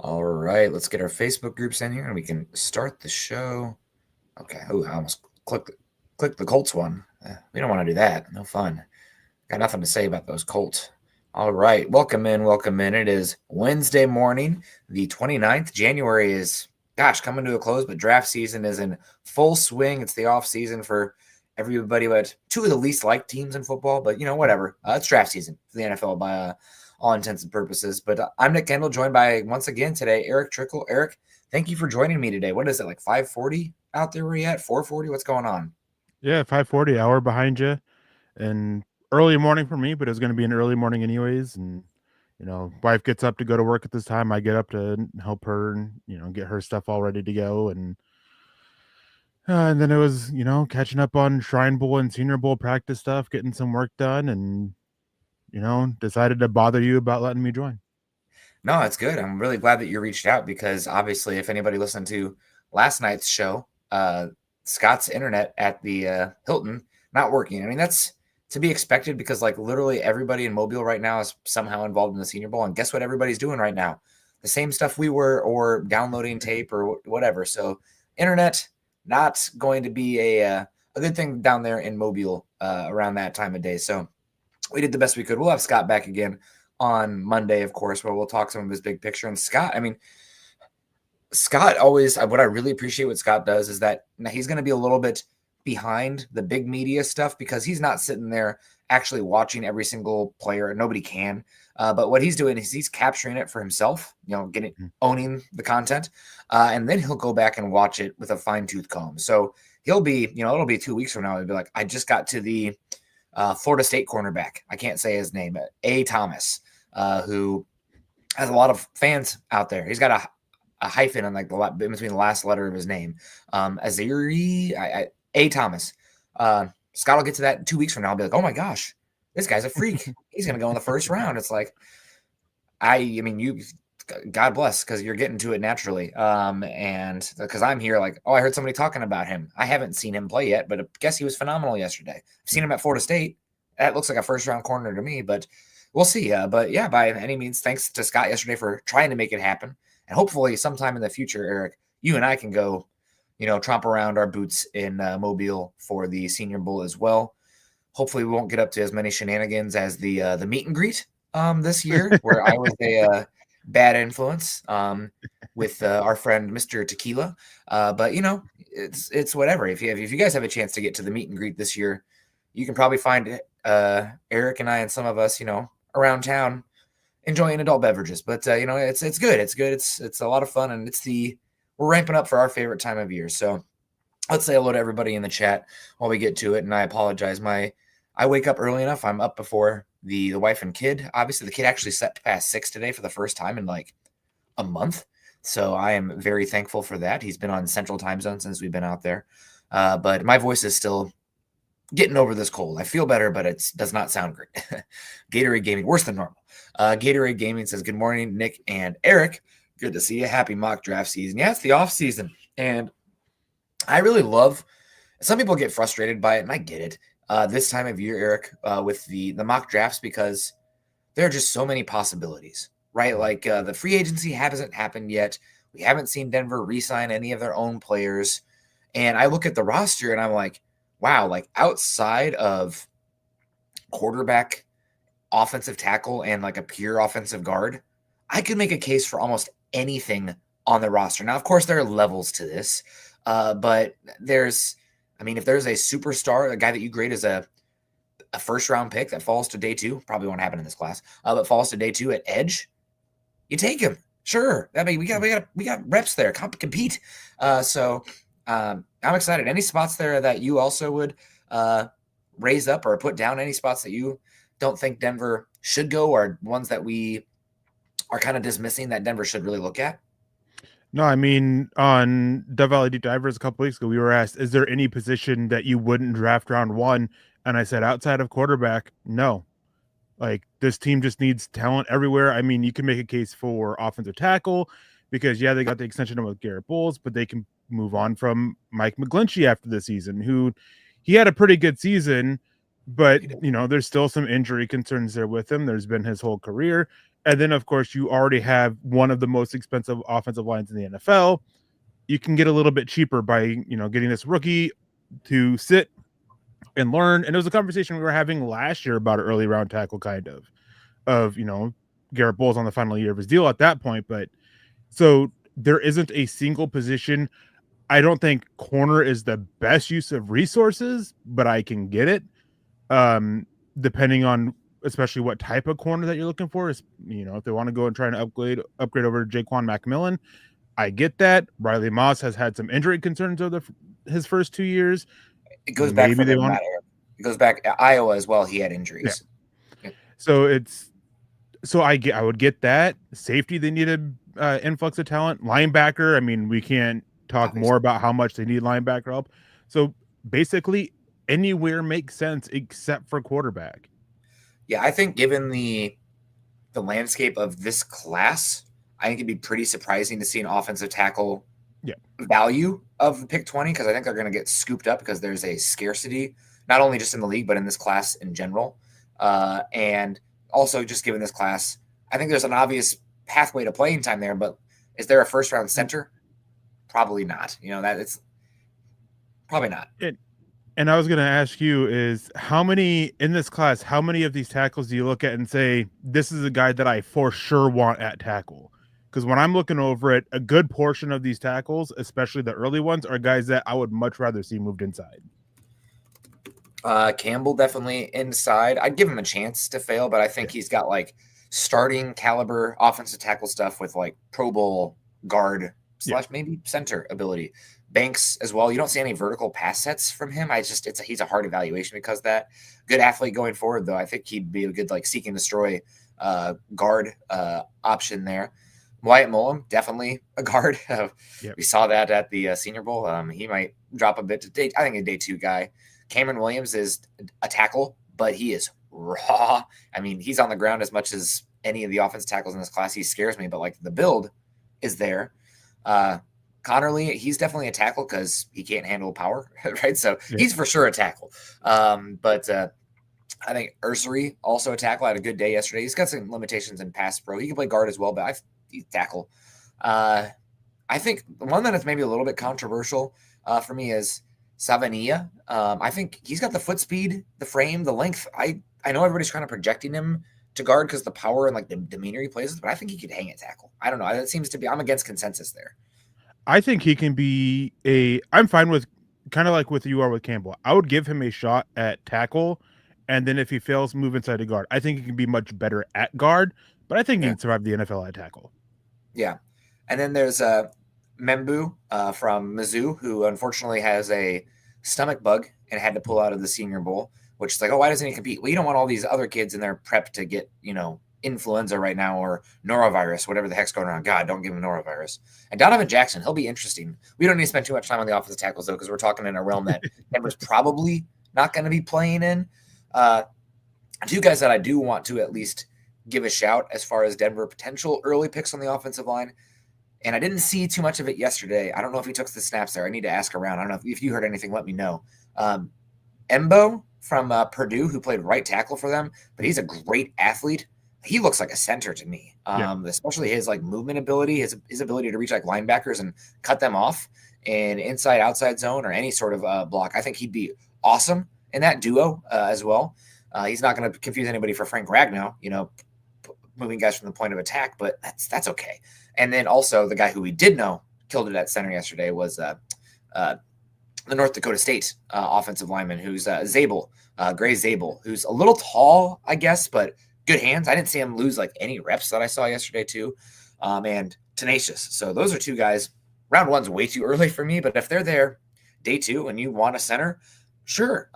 All right, let's get our Facebook groups in here and we can start the show. Okay. Oh, I almost clicked the Colts one. We don't want to do that. No fun. Got nothing to say about those Colts. All right, welcome in, welcome in. It is Wednesday morning, the 29th. January is, coming to a close, but draft season is in full swing. It's the off season for everybody but two of the least liked teams in football, but whatever. It's draft season for the NFL by all intents and purposes. But I'm Nick Kendell, joined by, once again today, Erick Trickel. Erick, thank you for joining me today. What is it, like 5:40 out there where you at? 4:40? What's going on? Yeah, 5:40, hour behind you, and early morning for me, but it's going to be an early morning anyways. And wife gets up to go to work at this time. I get up to help her and get her stuff all ready to go. And then it was catching up on Shrine Bowl and Senior Bowl practice stuff, getting some work done, and decided to bother you about letting me join. No, it's good. I'm really glad that you reached out because obviously, if anybody listened to last night's show, Scott's internet at the Hilton not working. I mean, that's to be expected because like literally everybody in Mobile right now is somehow involved in the Senior Bowl, and guess what everybody's doing right now? The same stuff we were, or downloading tape or whatever. So, internet not going to be a good thing down there in Mobile around that time of day. So, we did the best we could. We'll have Scott back again on Monday, of course, where we'll talk some of his big picture. And Scott, I mean, Scott always, what I really appreciate what Scott does is that he's going to be a little bit behind the big media stuff because he's not sitting there actually watching every single player. Nobody can. But what he's doing is he's capturing it for himself, owning the content. And then he'll go back and watch it with a fine tooth comb. So he'll be, it'll be 2 weeks from now. He'll be like, I just got to the Florida State cornerback. I can't say his name, A. Thomas, who has a lot of fans out there. He's got a hyphen on like in between the last letter of his name. Aziri, A. Thomas. Scott will get to that 2 weeks from now. I'll be like, oh my gosh, this guy's a freak. He's going to go in the first round. It's like, God bless, because you're getting to it naturally. And because I'm here like, oh, I heard somebody talking about him. I haven't seen him play yet, but I guess he was phenomenal yesterday. I've seen him at Florida State. That looks like a first round corner to me, but we'll see. But yeah, by any means, thanks to Scott yesterday for trying to make it happen. And hopefully sometime in the future, Erick, you and I can go, tromp around our boots in Mobile for the Senior Bowl as well. Hopefully we won't get up to as many shenanigans as the meet and greet this year, where I was a bad influence with our friend Mr. Tequila. But it's whatever. If you guys have a chance to get to the meet and greet this year, you can probably find Erick and I and some of us, around town enjoying adult beverages. But it's good. It's good. It's a lot of fun, and we're ramping up for our favorite time of year. So let's say hello to everybody in the chat while we get to it. And I apologize. I wake up early enough. I'm up before the wife and kid. Obviously, the kid actually slept past 6 today for the first time in like a month. So I am very thankful for that. He's been on Central Time Zone since we've been out there. But my voice is still getting over this cold. I feel better, but it does not sound great. Gatorade Gaming, worse than normal. Gatorade Gaming says, good morning, Nick and Erick. Good to see you. Happy mock draft season. Yeah, it's the off season. And I really love, some people get frustrated by it, and I get it. This time of year, Erick, with the mock drafts, because there are just so many possibilities, right? Like the free agency hasn't happened yet. We haven't seen Denver re-sign any of their own players. And I look at the roster and I'm like, wow, like outside of quarterback, offensive tackle, and like a pure offensive guard, I could make a case for almost anything on the roster. Now, of course, there are levels to this, but if there's a superstar, a guy that you grade as a first round pick that falls to day 2, probably won't happen in this class, but falls to day 2 at edge, you take him. Sure. I mean, we got reps there, compete. So I'm excited. Any spots there that you also would raise up or put down? Any spots that you don't think Denver should go, or ones that we are kind of dismissing that Denver should really look at? No, I mean, on Dove Valley Deep Divers a couple weeks ago, we were asked, is there any position that you wouldn't draft round 1? And I said, outside of quarterback, no. Like, this team just needs talent everywhere. I mean, you can make a case for offensive tackle because, yeah, they got the extension with Garrett Bowles, but they can move on from Mike McGlinchey after the season, who he had a pretty good season, but, there's still some injury concerns there with him. There's been his whole career. And then, of course, you already have one of the most expensive offensive lines in the NFL. You can get a little bit cheaper by, getting this rookie to sit and learn. And it was a conversation we were having last year about an early round tackle, kind of, Garrett Bowles on the final year of his deal at that point. But so there isn't a single position. I don't think corner is the best use of resources, but I can get it. Depending on especially what type of corner that you're looking for is, if they want to go and try and upgrade over to Jaquan McMillan, I get that. Riley Moss has had some injury concerns over his first 2 years. It goes back for them, Matt. It goes back at Iowa as well. He had injuries. Yeah. So I would get that. Safety, they need an influx of talent. Linebacker, I mean, we can't talk more about how much they need linebacker help. So basically, anywhere makes sense except for quarterback. Yeah, I think given the landscape of this class, I think it'd be pretty surprising to see an offensive tackle value of the pick 20, because I think they're going to get scooped up because there's a scarcity, not only just in the league, but in this class in general. And also just given this class, I think there's an obvious pathway to playing time there, but is there a first round center? Probably not. That it's probably not. And I was going to ask you is how many in this class, how many of these tackles do you look at and say, this is a guy that I for sure want at tackle? Because when I'm looking over it, a good portion of these tackles, especially the early ones, are guys that I would much rather see moved inside. Campbell definitely inside. I'd give him a chance to fail, but I think he's got like starting caliber offensive tackle stuff with like Pro Bowl guard / maybe center ability. Banks as well. You don't see any vertical pass sets from him. He's a hard evaluation because of that. Good athlete going forward, though. I think he'd be a good like seek and destroy guard option there. Wyatt Mullen, definitely a guard. We saw that at the Senior Bowl. He might drop a bit to day. I think a day 2 guy. Cameron Williams is a tackle, but he is raw. I mean, he's on the ground as much as any of the offensive tackles in this class. He scares me, but like the build is there. Connerly, he's definitely a tackle because he can't handle power, right? So he's for sure a tackle. But I think Ursery, also a tackle, had a good day yesterday. He's got some limitations in pass pro. He can play guard as well, but he's tackle. I think the one that is maybe a little bit controversial for me is Savania. I think he's got the foot speed, the frame, the length. I know everybody's kind of projecting him to guard because the power and like the demeanor he plays with, but I think he could hang at tackle. I don't know. That seems to be, I'm against consensus there. I think he can be I'm fine with kind of like with you are with Campbell. I would give him a shot at tackle, and then if he fails, move inside to guard. I think he can be much better at guard, but I think he can survive the NFL at tackle. Yeah. And then there's Membu from Mizzou, who unfortunately has a stomach bug and had to pull out of the Senior Bowl, which is like, oh, why doesn't he compete? Well, you don't want all these other kids in their prep to get, influenza right now or norovirus, whatever the heck's going on. God, don't give him norovirus. And Donovan Jackson, he'll be interesting. We don't need to spend too much time on the offensive tackles, though, because we're talking in a realm that Denver's probably not going to be playing in. 2 guys that I do want to at least give a shout as far as Denver potential early picks on the offensive line. And I didn't see too much of it yesterday. I don't know if he took the snaps there. I need to ask around. I don't know if you heard anything, let me know. Embo from Purdue, who played right tackle for them, but he's a great athlete. He looks like a center to me, especially his like movement ability, his ability to reach like linebackers and cut them off in inside, outside zone or any sort of block. I think he'd be awesome in that duo as well. He's not going to confuse anybody for Frank Ragnow, moving guys from the point of attack, but that's okay. And then also the guy who we did know killed it at center yesterday was the North Dakota State offensive lineman who's Zabel, Gray Zabel, who's a little tall, I guess, but good hands. I didn't see him lose like any reps that I saw yesterday too, and tenacious. So those are 2 guys. Round 1's way too early for me, but if they're there day 2 and you want a center, sure.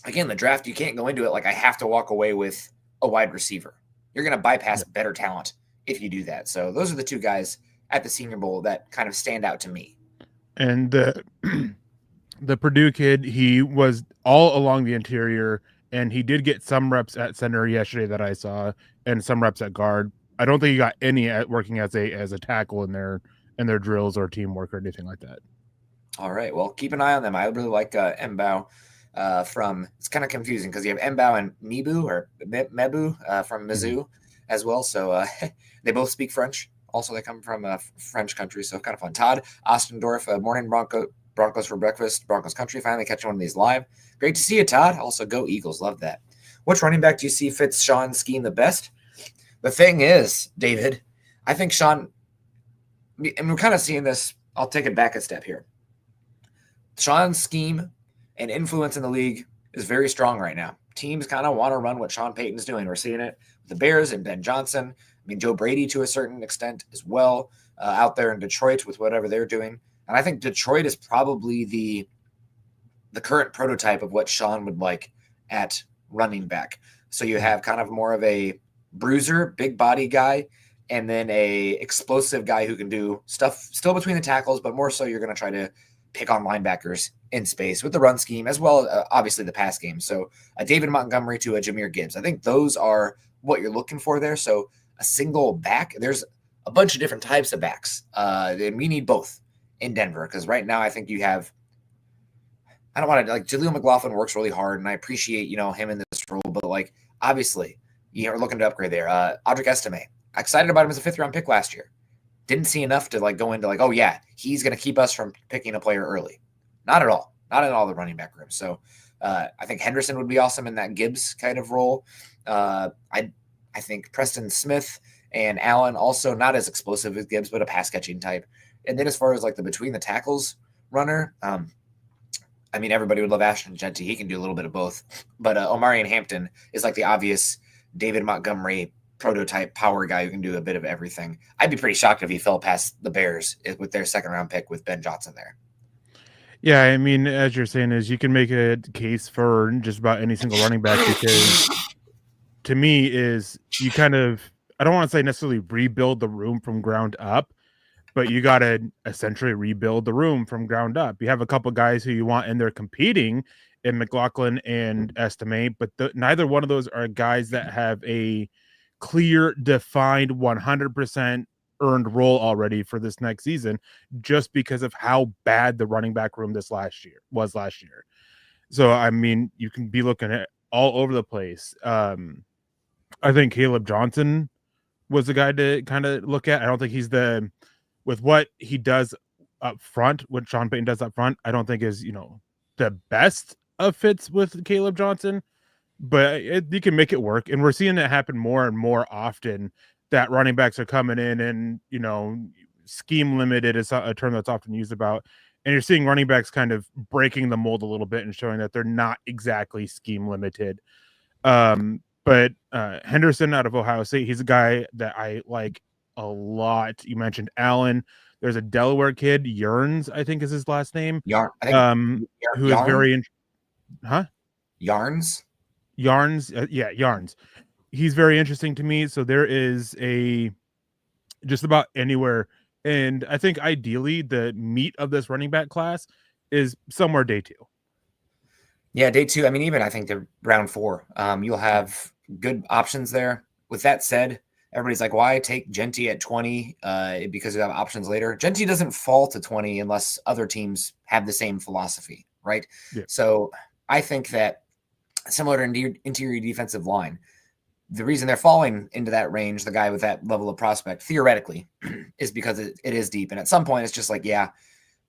Again, the draft, you can't go into it like I have to walk away with a wide receiver. You're going to bypass better talent if you do that. So those are the 2 guys at the Senior Bowl that kind of stand out to me. And the Purdue kid, he was all along the interior, and he did get some reps at center yesterday that I saw, and some reps at guard. I don't think he got any at working as a tackle in their drills or teamwork or anything like that. All right, well, keep an eye on them. I really like Mbao from. It's kind of confusing because you have Mbao and Mebu or Mebu from Mizzou, as well. So they both speak French. Also, they come from a French country, so kind of fun. Todd Ostendorf, morning Broncos for breakfast. Broncos country, finally catching one of these live. Great to see you, Todd. Also, go Eagles. Love that. Which running back do you see fits Sean's scheme the best? The thing is, David, I think Sean, and we're kind of seeing this. I'll take it back a step here. Sean's scheme and influence in the league is very strong right now. Teams kind of want to run what Sean Payton's doing. We're seeing it with the Bears and Ben Johnson. I mean, Joe Brady to a certain extent as well, out there in Detroit with whatever they're doing. And I think Detroit is probably the current prototype of what Sean would like at running back. So you have kind of more of a bruiser, big body guy, and then a explosive guy who can do stuff still between the tackles, but more so you're going to try to pick on linebackers in space with the run scheme as well, obviously the pass game. So a David Montgomery to a Jahmyr Gibbs. I think those are what you're looking for there. So a single back, there's a bunch of different types of backs. And we need both in Denver because right now I think you have, I don't want to, like, Jaleel McLaughlin works really hard, and I appreciate, him in this role, but, like, obviously, you're looking to upgrade there. Audric Estime, excited about him as a 5th-round pick last year. Didn't see enough to, like, go into, like, oh, yeah, he's going to keep us from picking a player early. Not at all. Not in all the running back rooms. So I think Henderson would be awesome in that Gibbs kind of role. I think Preston Smith and Allen also not as explosive as Gibbs, but a pass-catching type. And then as far as, like, the between the tackles runner, I mean, everybody would love Ashton Jeanty. He can do a little bit of both. But Omarion Hampton is like the obvious David Montgomery prototype power guy who can do a bit of everything. I'd be pretty shocked if he fell past the Bears with their 2nd-round pick with Ben Johnson there. Yeah, I mean, as you're saying, is you can make a case for just about any single running back because to me is you kind of, I don't want to say necessarily rebuild the room from ground up, but you got to essentially rebuild the room from ground up. You have a couple guys who you want in there competing in McLaughlin and Estime, but neither one of those are guys that have a clear, defined 100% earned role already for this next season, just because of how bad the running back room last year. So, I mean, you can be looking at all over the place. I think Caleb Johnson was the guy to kind of look at. I don't think he's with what he does up front, what Sean Payton does up front, I don't think is, the best of fits with Caleb Johnson, but you can make it work. And we're seeing it happen more and more often that running backs are coming in and, scheme limited is a term that's often used about. And you're seeing running backs kind of breaking the mold a little bit and showing that they're not exactly scheme limited. But Henderson out of Ohio State, he's a guy that I like a lot. You mentioned Allen. There's a Delaware kid, Yarns, I think is his last name. Who is very Yarns. Yeah, Yarns. He's very interesting to me. So there is just about anywhere, and I think ideally the meat of this running back class is somewhere day 2. Yeah, day 2. I mean, even I think the round 4, you'll have good options there. With that said, everybody's like, why take Jeanty at 20 because you have options later? Jeanty doesn't fall to 20 unless other teams have the same philosophy, right? Yeah. So I think that similar to interior defensive line, the reason they're falling into that range, the guy with that level of prospect, theoretically, is because it is deep. And at some point, it's just like, yeah,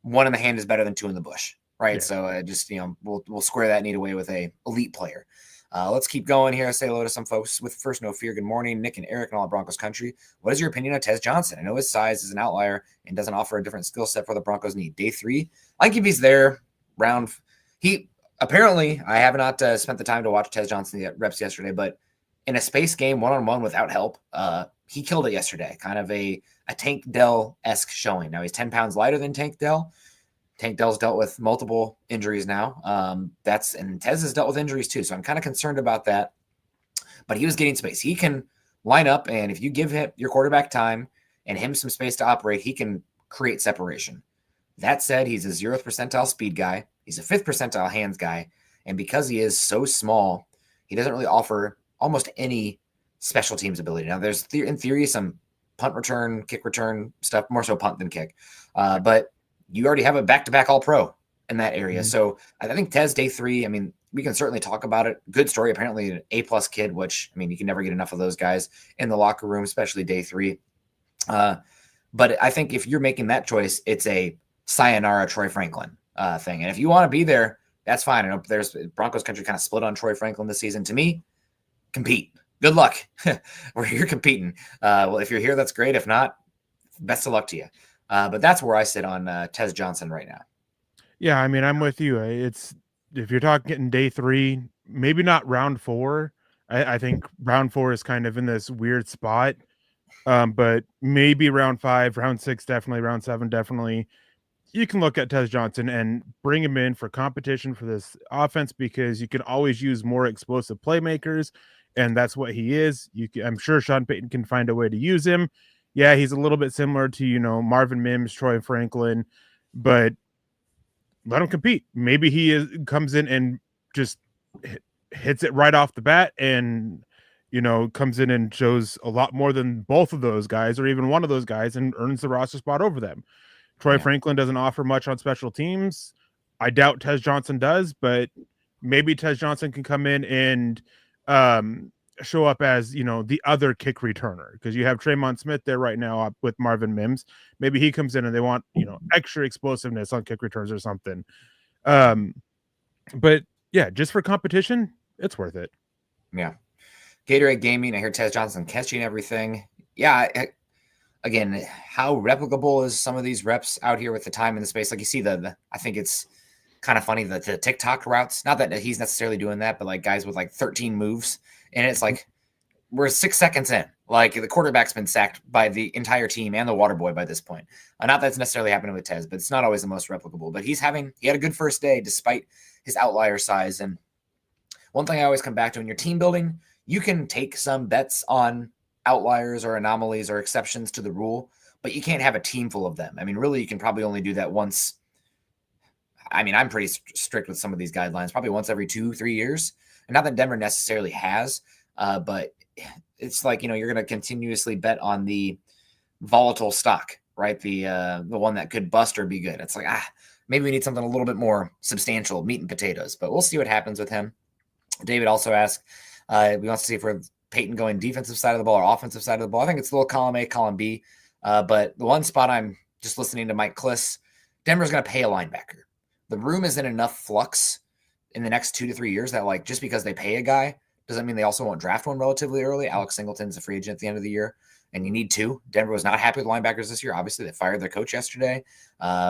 1 in the hand is better than 2 in the bush, right? Yeah. So we'll square that need away with a elite player. Let's keep going here. Say hello to some folks with First No Fear. Good morning, Nick and Eric and all of Broncos country. What is your opinion of Tez Johnson? I know his size is an outlier and doesn't offer a different skill set for the Broncos need. Day 3, I think if he's there, apparently, I have not spent the time to watch Tez Johnson reps yesterday, but in a space game, one-on-one without help, he killed it yesterday. Kind of a Tank Dell-esque showing. Now he's 10 pounds lighter than Tank Dell. Tank Dell's dealt with multiple injuries now. And Tez has dealt with injuries too. So I'm kind of concerned about that. But he was getting space. He can line up, and if you give him your quarterback time and him some space to operate, he can create separation. That said, he's a 0th percentile speed guy. He's a 5th percentile hands guy. And because he is so small, he doesn't really offer almost any special teams ability. Now, there's in theory some punt return, kick return stuff, more so punt than kick. But you already have a back-to-back All-Pro in that area. Mm-hmm. So I think Tez day 3, I mean, we can certainly talk about it. Good story. Apparently, an A+ kid, which I mean, you can never get enough of those guys in the locker room, especially day 3. But I think if you're making that choice, it's a sayonara Troy Franklin thing. And if you want to be there, that's fine. I know there's Broncos country kind of split on Troy Franklin this season. To me, compete. Good luck. We're here competing. Well, if you're here, that's great. If not, best of luck to you. But that's where I sit on Tez Johnson right now. Yeah, I mean, I'm with you. It's if you're talking day 3, maybe not round 4. I think round 4 is kind of in this weird spot. But maybe round 5, round 6, definitely round 7, definitely. You can look at Tez Johnson and bring him in for competition for this offense because you can always use more explosive playmakers, and that's what he is. I'm sure Sean Payton can find a way to use him. Yeah, he's a little bit similar to Marvin Mims, Troy Franklin, but let him compete. Maybe comes in and just hits it right off the bat and comes in and shows a lot more than both of those guys or even one of those guys and earns the roster spot over them. Troy Franklin doesn't offer much on special teams. I doubt Tez Johnson does, but maybe Tez Johnson can come in and show up as, the other kick returner because you have Tremont Smith there right now up with Marvin Mims. Maybe he comes in and they want, extra explosiveness on kick returns or something. But yeah, just for competition, it's worth it. Yeah. Gatorade Gaming, I hear Tez Johnson catching everything. Yeah, again, how replicable is some of these reps out here with the time and the space? Like you see I think it's kind of funny that the TikTok routes, not that he's necessarily doing that, but like guys with like 13 moves. And it's like, we're 6 seconds in. Like the quarterback's been sacked by the entire team and the water boy by this point. Not that's necessarily happening with Tez, but it's not always the most replicable. But he had a good first day despite his outlier size. And one thing I always come back to, when you're team building, you can take some bets on outliers or anomalies or exceptions to the rule, but you can't have a team full of them. I mean, really, you can probably only do that once. I mean, I'm pretty strict with some of these guidelines, probably once every 2-3 years. And not that Denver necessarily has, but it's like, you're going to continuously bet on the volatile stock, right? The one that could bust or be good. It's like, maybe we need something a little bit more substantial, meat and potatoes, but we'll see what happens with him. David also asked, we want to see if we're Peyton going defensive side of the ball or offensive side of the ball. I think it's a little column A, column B. But the one spot I'm just listening to Mike Kliss, Denver's going to pay a linebacker. The room is in enough flux in the next 2 to 3 years that, like, just because they pay a guy doesn't mean they also won't draft one relatively early. Alex Singleton's a free agent at the end of the year, and you need 2. Denver was not happy with linebackers this year. Obviously, they fired their coach yesterday.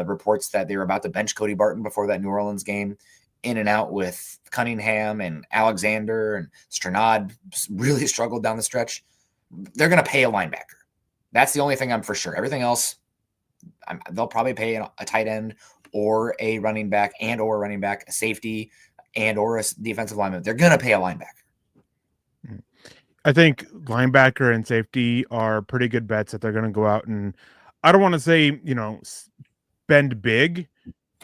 Reports that they were about to bench Cody Barton before that New Orleans game. In and out with Cunningham and Alexander, and Stranad really struggled down the stretch. They're going to pay a linebacker. That's the only thing I'm for sure. Everything else, they'll probably pay a tight end or a running back a safety and or a defensive lineman. They're going to pay a linebacker. I think linebacker and safety are pretty good bets that they're going to go out and, I don't want to say, spend big,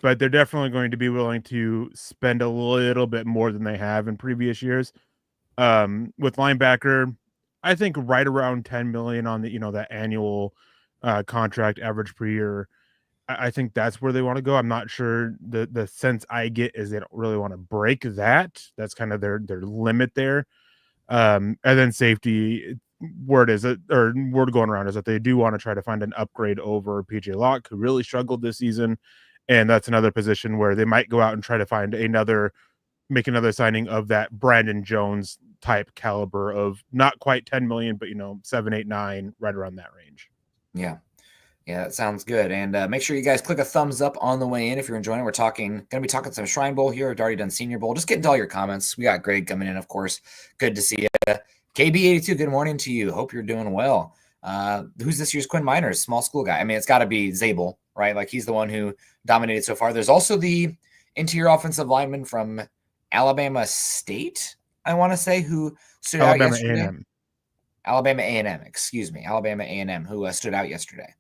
but they're definitely going to be willing to spend a little bit more than they have in previous years. With linebacker, I think right around 10 million on the, that annual contract average per year. I think that's where they want to go. I'm not sure. The sense I get is they don't really want to break that. That's kind of their limit there. And then safety, word going around is that they do want to try to find an upgrade over PJ Locke, who really struggled this season. And that's another position where they might go out and try to find make another signing of that Brandon Jones type caliber of not quite 10 million, but 7, 8, 9, right around that range. Yeah. Yeah, that sounds good. And make sure you guys click a thumbs up on the way in if you're enjoying it. We're going to be talking some Shrine Bowl here. We've already done Senior Bowl. Just get into all your comments. We got Greg coming in, of course. Good to see you. KB82, good morning to you. Hope you're doing well. Who's this year's Quinn Miners? Small school guy. I mean, it's got to be Zabel, right? Like, he's the one who dominated so far. There's also the interior offensive lineman from Alabama State, I want to say, who stood out yesterday. A&M. Alabama A&M, excuse me. Alabama A&M, who stood out yesterday.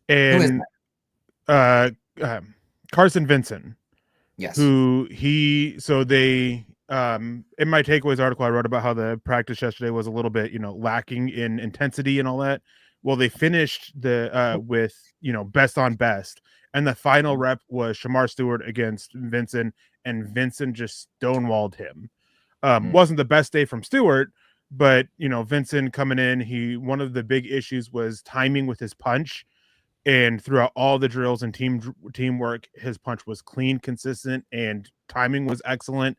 And Carson Vinson. Yes. In my takeaways article, I wrote about how the practice yesterday was a little bit, lacking in intensity and all that. Well, they finished with, best on best. And the final rep was Shamar Stewart against Vinson. and Vincent just stonewalled him. Mm. Wasn't the best day from Stewart, but Vincent coming in, one of the big issues was timing with his punch. And throughout all the drills and teamwork, his punch was clean, consistent, and timing was excellent.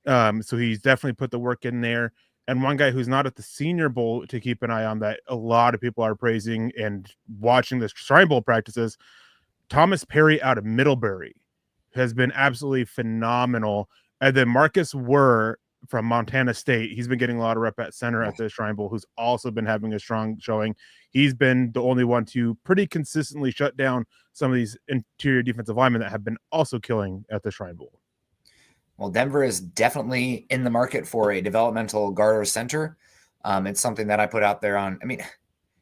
So he's definitely put the work in there. And one guy who's not at the Senior Bowl to keep an eye on that a lot of people are praising and watching the Shrine Bowl practices, Thomas Perry out of Middlebury has been absolutely phenomenal. And then Marcus Wurr from Montana State, he's been getting a lot of rep at center at the Shrine Bowl, who's also been having a strong showing. He's been the only one to pretty consistently shut down some of these interior defensive linemen that have been also killing at the Shrine Bowl. Well, Denver is definitely in the market for a developmental guard or center. It's something that I put out there on. I mean,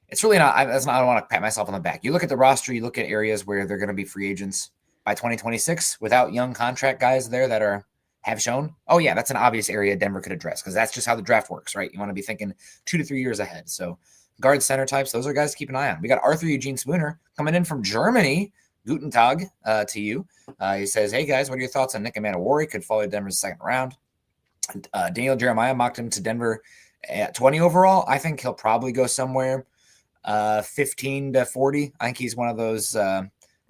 it's really not. I don't want to pat myself on the back. You look at the roster, you look at areas where they're going to be free agents by 2026 without young contract guys there that have shown. Oh yeah, that's an obvious area Denver could address because that's just how the draft works, right? You want to be thinking 2 to 3 years ahead. So guard center types, those are guys to keep an eye on. We got Arthur Eugene Spooner coming in from Germany. Guten Tag to you. He says, hey guys, what are your thoughts on Nick Manawari? Could follow Denver's second round. Daniel Jeremiah mocked him to Denver at 20 overall. I think he'll probably go somewhere 15 to 40. I think he's one of those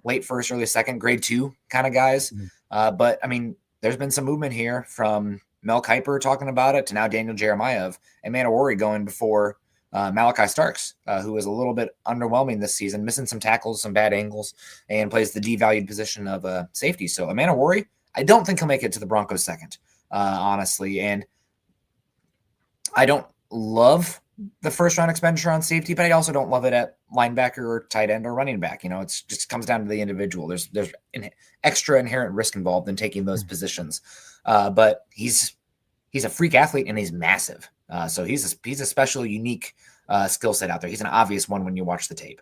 late first, early second, grade 2 kind of guys. But I mean, there's been some movement here from Mel Kiper talking about it to now Daniel Jeremiah of Manawari going before Malachi Starks, who was a little bit underwhelming this season, missing some tackles, some bad angles, and plays the devalued position of safety. So Manawari, I don't think he'll make it to the Broncos second, honestly. And I don't love the first round expenditure on safety, but I also don't love it at linebacker or tight end or running back. It's just comes down to the individual. There's extra inherent risk involved in taking those positions. But he's a freak athlete and he's massive. So he's a special, unique skill set out there. He's an obvious one when you watch the tape.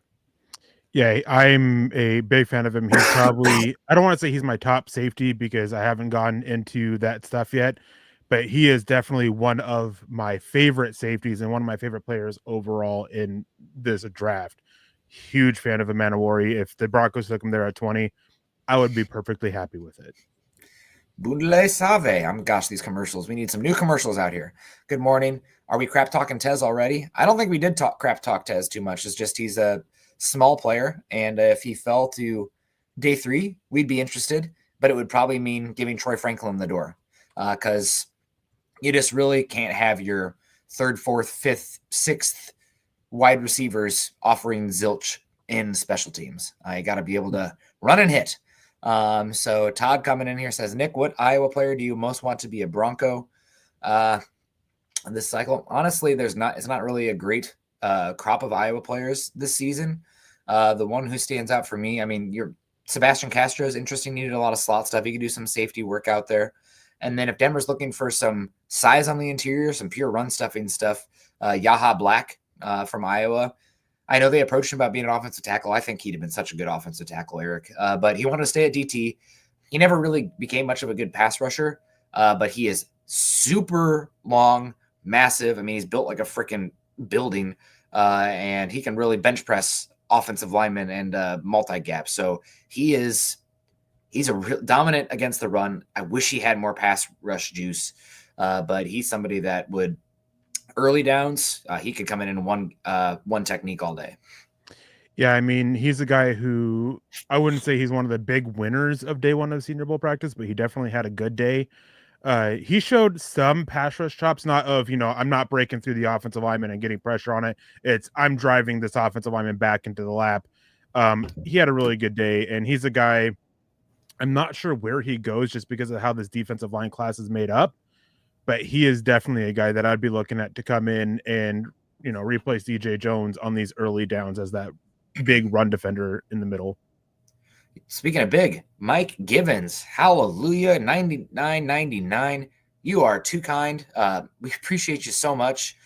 Yeah, I'm a big fan of him. He's probably, I don't want to say he's my top safety because I haven't gotten into that stuff yet, but he is definitely one of my favorite safeties and one of my favorite players overall in this draft. Huge fan of Manawari. If the Broncos took him there at 20, I would be perfectly happy with it. Bundle Save. Gosh, these commercials. We need some new commercials out here. Good morning. Are we crap talking Tez already? I don't think we did crap talk Tez too much. It's just he's a small player, and if he fell to day 3, we'd be interested, but it would probably mean giving Troy Franklin the door because you just really can't have your 3rd, 4th, 5th, 6th wide receivers offering zilch in special teams. You got to be able to run and hit. So Todd coming in here says, Nick, what Iowa player do you most want to be a Bronco this cycle? Honestly, it's not really a great crop of Iowa players this season. The one who stands out for me, I mean, Sebastian Castro is interesting. He did a lot of slot stuff. He could do some safety work out there. And then if Denver's looking for some size on the interior, some pure run stuffing stuff, Yaha Black from Iowa. I know they approached him about being an offensive tackle. I think he'd have been such a good offensive tackle, Eric. But he wanted to stay at DT. He never really became much of a good pass rusher, but he is super long, massive. I mean, he's built like a freaking building, and he can really bench press offensive linemen and multi-gap. So he's a real dominant against the run. I wish he had more pass rush juice, but he's somebody that would early downs. He could come in one technique all day. Yeah, I mean, he's a guy who I wouldn't say he's one of the big winners of day 1 of Senior Bowl practice, but he definitely had a good day. He showed some pass rush chops, not of, I'm not breaking through the offensive lineman and getting pressure on it. It's I'm driving this offensive lineman back into the lap. He had a really good day, and he's a guy, I'm not sure where he goes just because of how this defensive line class is made up, but he is definitely a guy that I'd be looking at to come in and, replace DJ Jones on these early downs as that big run defender in the middle. Speaking of big, Mike Givens, hallelujah, 99.99. You are too kind. We appreciate you so much.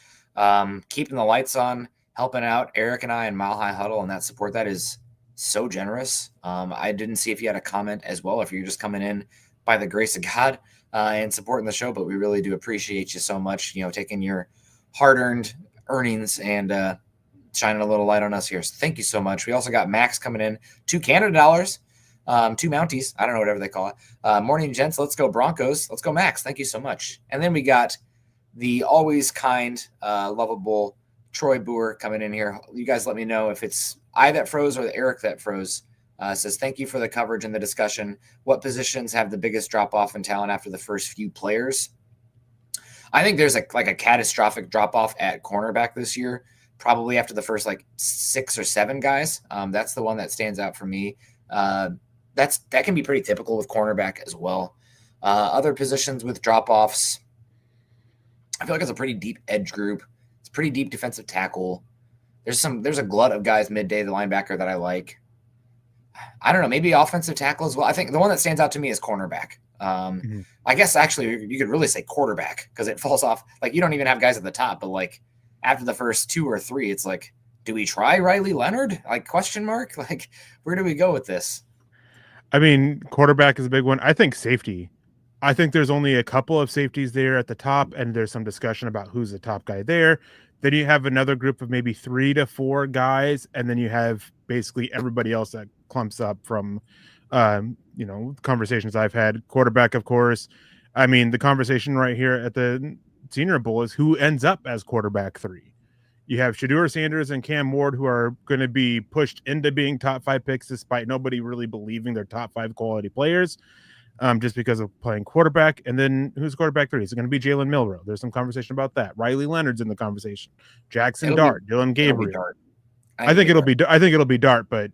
Keeping the lights on, helping out Eric and I in Mile High Huddle and that support. That is so generous. I didn't see if you had a comment as well, if you're just coming in by the grace of God and supporting the show, but we really do appreciate you so much, taking your hard-earned earnings and shining a little light on us here. So thank you so much. We also got Max coming in, $2 Canada. Two Mounties. I don't know, whatever they call it. Morning, gents. Let's go Broncos. Let's go Max. Thank you so much. And then we got the always kind, lovable Troy Boer coming in here. You guys let me know if it's I that froze or the Eric that froze. Says, thank you for the coverage and the discussion. What positions have the biggest drop-off in talent after the first few players? I think there's a catastrophic drop-off at cornerback this year, probably after the first 6 or 7 guys. That's the one that stands out for me. That can be pretty typical with cornerback as well. Other positions with drop-offs, I feel like it's a pretty deep edge group. It's pretty deep defensive tackle. There's a glut of guys midday, the linebacker that I like. I don't know, maybe offensive tackle as well. I think the one that stands out to me is cornerback. I guess actually you could really say quarterback because it falls off. You don't even have guys at the top, but after the first 2 or 3, it's do we try Riley Leonard? Question mark? Where do we go with this? I mean, quarterback is a big one. I think safety. I think there's only a couple of safeties there at the top, and there's some discussion about who's the top guy there. Then you have another group of maybe 3 to 4 guys, and then you have basically everybody else that clumps up from, conversations I've had. Quarterback, of course. I mean, the conversation right here at the Senior Bowl is who ends up as quarterback 3. You have Shedeur Sanders and Cam Ward, who are going to be pushed into being top 5 picks, despite nobody really believing they're top 5 quality players. Just because of playing quarterback. And then who's quarterback 3? Is it going to be Jalen Milroe? There's some conversation about that. Riley Leonard's in the conversation. Jackson Dart, Dylan Gabriel. I think it'll be Dart, but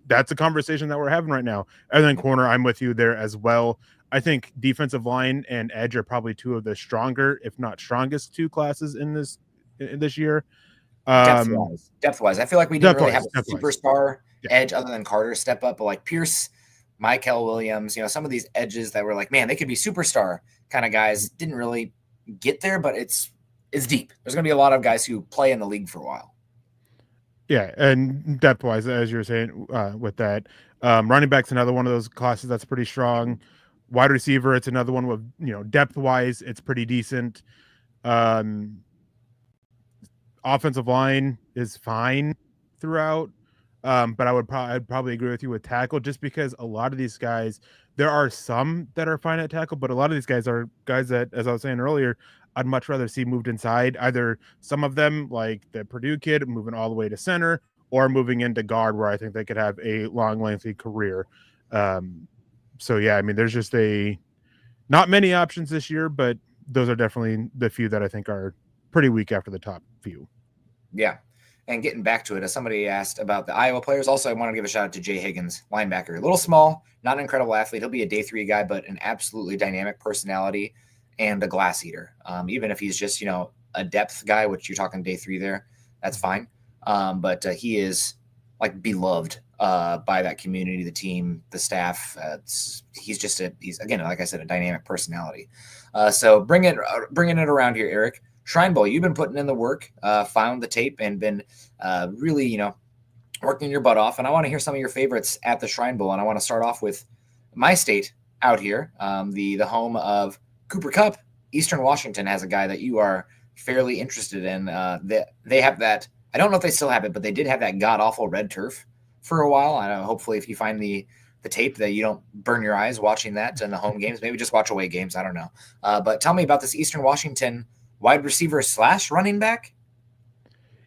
that's a conversation that we're having right now. And then corner, I'm with you there as well. I think defensive line and edge are probably 2 of the stronger, if not strongest, 2 classes in this year. Depth-wise, I feel like we didn't really have a superstar edge other than Carter step up, but Pierce, Michael Williams, some of these edges that were man, they could be superstar kind of guys, didn't really get there, but it's deep. There's going to be a lot of guys who play in the league for a while. Yeah, and depth-wise, as you were saying with that, running back's another one of those classes that's pretty strong. Wide receiver, it's another one with, depth-wise, it's pretty decent. Offensive line is fine throughout. But I'd probably agree with you with tackle, just because a lot of these guys, there are some that are fine at tackle, but a lot of these guys are guys that, as I was saying earlier, I'd much rather see moved inside. Either some of them, like the Purdue kid, moving all the way to center, or moving into guard, where I think they could have a long, lengthy career. So yeah, I mean, there's just not many options this year, but those are definitely the few that I think are pretty weak after the top few. Yeah. And getting back to it, as somebody asked about the Iowa players, also I want to give a shout out to Jay Higgins, linebacker. A little small, not an incredible athlete. He'll be a day 3 guy, but an absolutely dynamic personality and a glass eater. Even if he's just, a depth guy, which you're talking day 3 there, that's fine. But he is beloved by that community, the team, the staff. He's again, like I said, a dynamic personality. So bringing it around here, Eric. Shrine Bowl, you've been putting in the work, found the tape, and been really, working your butt off. And I want to hear some of your favorites at the Shrine Bowl. And I want to start off with my state out here, the home of Cooper Kupp. Eastern Washington has a guy that you are fairly interested in. They have that. I don't know if they still have it, but they did have that god-awful red turf for a while. I know, hopefully if you find the tape that you don't burn your eyes watching that in the home games. Maybe just watch away games. I don't know. But tell me about this Eastern Washington wide receiver / running back.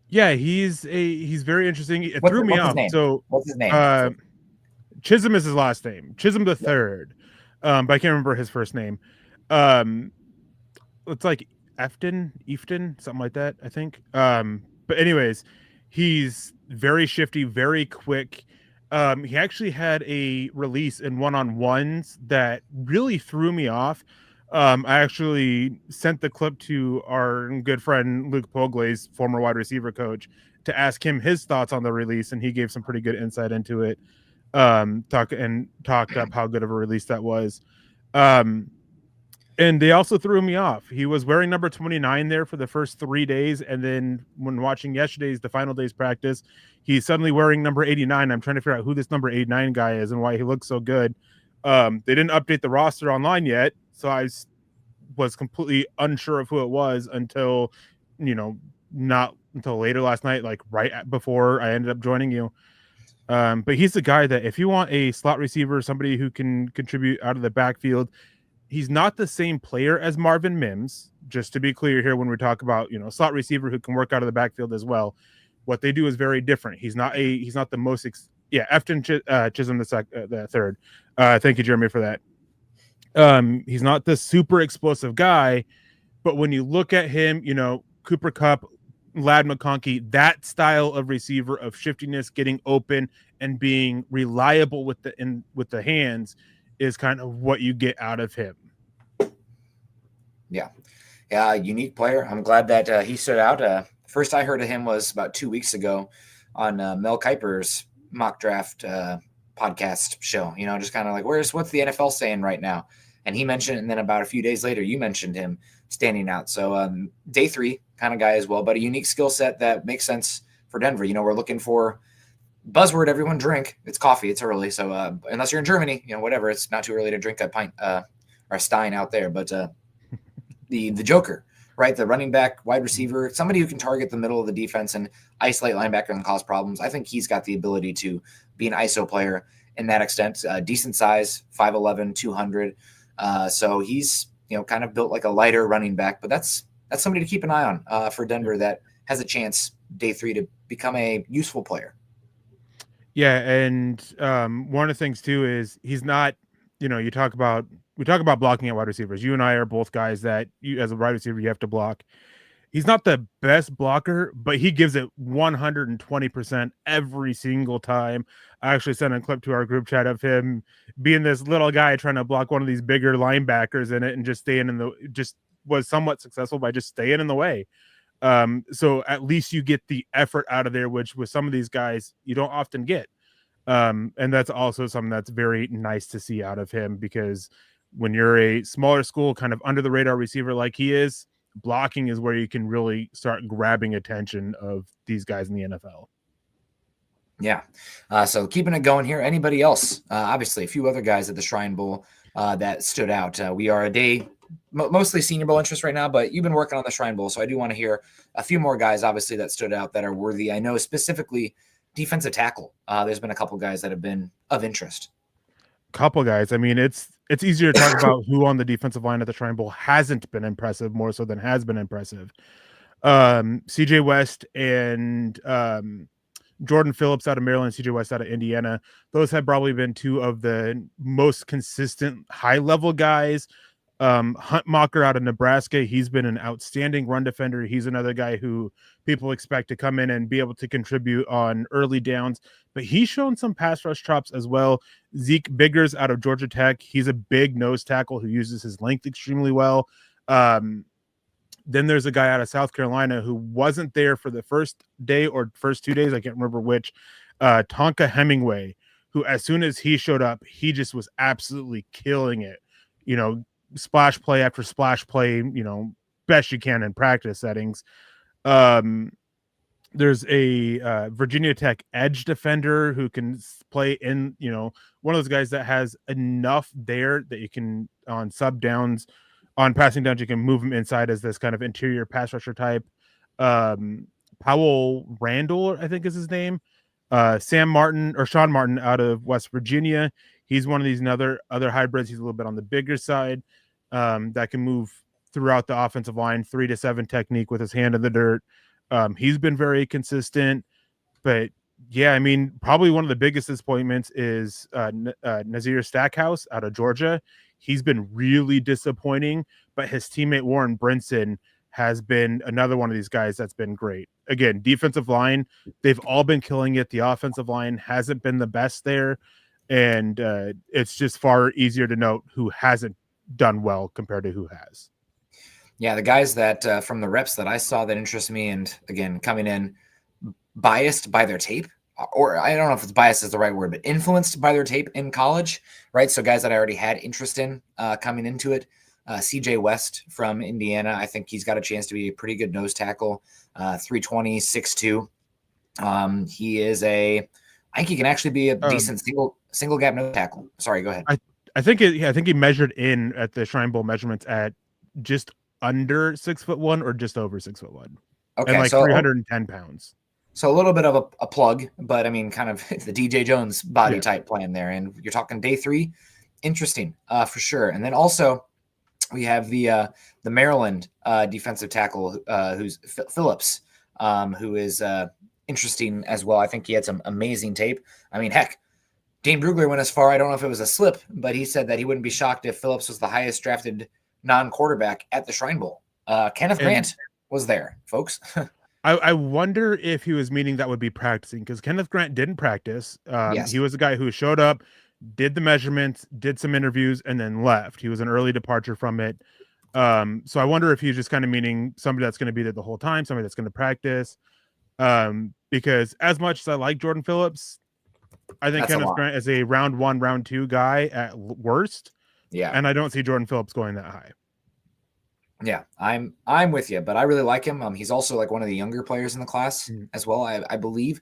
Yeah, he's very interesting. It threw me off. So what's his name? Chisholm is his last name. Chisholm the third. But I can't remember his first name. It's like Efton, something like that, I think. But anyways, he's very shifty, very quick. He actually had a release in one-on-ones that really threw me off. I actually sent the clip to our good friend Luke Pogle's former wide receiver coach to ask him his thoughts on the release, and he gave some pretty good insight into it. Talked up how good of a release that was. And they also threw me off. He was wearing number 29 there for the first 3 days, and then when watching the final day's practice, he's suddenly wearing number 89. I'm trying to figure out who this number 89 guy is and why he looks so good. They didn't update the roster online yet, so I was completely unsure of who it was until, not until later last night, like right before I ended up joining you. But he's the guy that if you want a slot receiver, somebody who can contribute out of the backfield, he's not the same player as Marvin Mims. Just to be clear here, when we talk about slot receiver who can work out of the backfield as well, what they do is very different. He's not the most Efton Chisholm the third. Thank you, Jeremy, for that. He's not the super explosive guy, but when you look at him, Cooper Kupp, Ladd McConkey, that style of receiver of shiftiness, getting open, and being reliable with the hands is kind of what you get out of him. Yeah, unique player. I'm glad that he stood out. First I heard of him was about 2 weeks ago on Mel Kiper's mock draft podcast show. Just kind of like, what's the NFL saying right now? And he mentioned it, and then about a few days later, you mentioned him standing out. So day 3 kind of guy as well, but a unique skill set that makes sense for Denver. We're looking for buzzword everyone drink. It's coffee. It's early. So unless you're in Germany, whatever, it's not too early to drink a pint or a Stein out there. But the Joker, right? The running back, wide receiver, somebody who can target the middle of the defense and isolate linebacker and cause problems. I think he's got the ability to be an ISO player in that extent. Decent size, 5'11", 200. So he's kind of built like a lighter running back, but that's somebody to keep an eye on for Denver that has a chance day 3 to become a useful player. Yeah, and one of the things too is he's not. We talk about blocking at wide receivers. You and I are both guys that you, as a wide receiver, you have to block. He's not the best blocker, but he gives it 120% every single time. I actually sent a clip to our group chat of him being this little guy trying to block one of these bigger linebackers in it and just was somewhat successful by just staying in the way. So at least you get the effort out of there, which with some of these guys you don't often get. And that's also something that's very nice to see out of him, because when you're a smaller school, kind of under the radar receiver like he is, blocking is where you can really start grabbing attention of these guys in the NFL. Yeah. So keeping it going here. Anybody else? Obviously, a few other guys at the Shrine Bowl that stood out. We are a day mostly Senior Bowl interest right now, but you've been working on the Shrine Bowl, so I do want to hear a few more guys, obviously, that stood out that are worthy. I know specifically defensive tackle. There's been a couple guys that have been of interest. Couple guys. I mean, it's easier to talk about who on the defensive line at the Shrine Bowl hasn't been impressive more so than has been impressive. CJ West and Jordan Phillips out of Maryland, CJ West out of Indiana. Those have probably been two of the most consistent high-level guys. Hunt Mocker out of Nebraska, he's been an outstanding run defender. He's another guy who people expect to come in and be able to contribute on early downs, but he's shown some pass rush chops as well. Zeke Biggers out of Georgia Tech, he's a big nose tackle who uses his length extremely well. Then there's a guy out of South Carolina who wasn't there for the first day or first 2 days, I can't remember which, Tonka Hemingway, who as soon as he showed up, he just was absolutely killing it. Splash play after splash play, best you can in practice settings. There's a Virginia Tech edge defender who can play in, one of those guys that has enough there that you can, on sub downs, on passing downs, you can move him inside as this kind of interior pass rusher type. Powell Randall, I think is his name. Sean Martin out of West Virginia. He's one of these other hybrids. He's a little bit on the bigger side, that can move throughout the offensive line, 3-7 technique with his hand in the dirt. He's been very consistent, but yeah, I mean, probably one of the biggest disappointments is Nazir Stackhouse out of Georgia. He's been really disappointing, but his teammate Warren Brinson has been another one of these guys that's been great. Again, defensive line, they've all been killing it. The offensive line hasn't been the best there, and it's just far easier to note who hasn't done well compared to who has. Yeah, the guys that from the reps that I saw that interest me, and again, coming in biased by their tape, or I don't know if it's biased is the right word, but influenced by their tape in college, right? So guys that I already had interest in coming into it. CJ West from Indiana, I think he's got a chance to be a pretty good nose tackle, 320, 6'2". He is I think he can actually be a decent single gap nose tackle. Sorry, go ahead. I think he measured in at the Shrine Bowl measurements at just under 6'1" or just over 6'1". Okay, and like so 310 pounds. So a little bit of a plug, but I mean, kind of the DJ Jones body Yeah. type plan there. And you're talking day 3, interesting for sure. And then also we have the Maryland defensive tackle who's Phillips, who is interesting as well. I think he had some amazing tape. I mean, heck, Dane Brugler went as far. I don't know if it was a slip, but he said that he wouldn't be shocked if Phillips was the highest drafted non-quarterback at the Shrine Bowl. Kenneth Grant was there, folks. I wonder if he was meaning that would be practicing, because Kenneth Grant didn't practice. Yes. He was a guy who showed up, did the measurements, did some interviews, and then left. He was an early departure from it. So I wonder if he's just kind of meaning somebody that's going to be there the whole time, somebody that's going to practice. Because as much as I like Jordan Phillips, I think Kenneth Grant is a round 1, round 2 guy at worst. Yeah. And I don't see Jordan Phillips going that high. Yeah, I'm with you, but I really like him. He's also like one of the younger players in the class as well, I believe.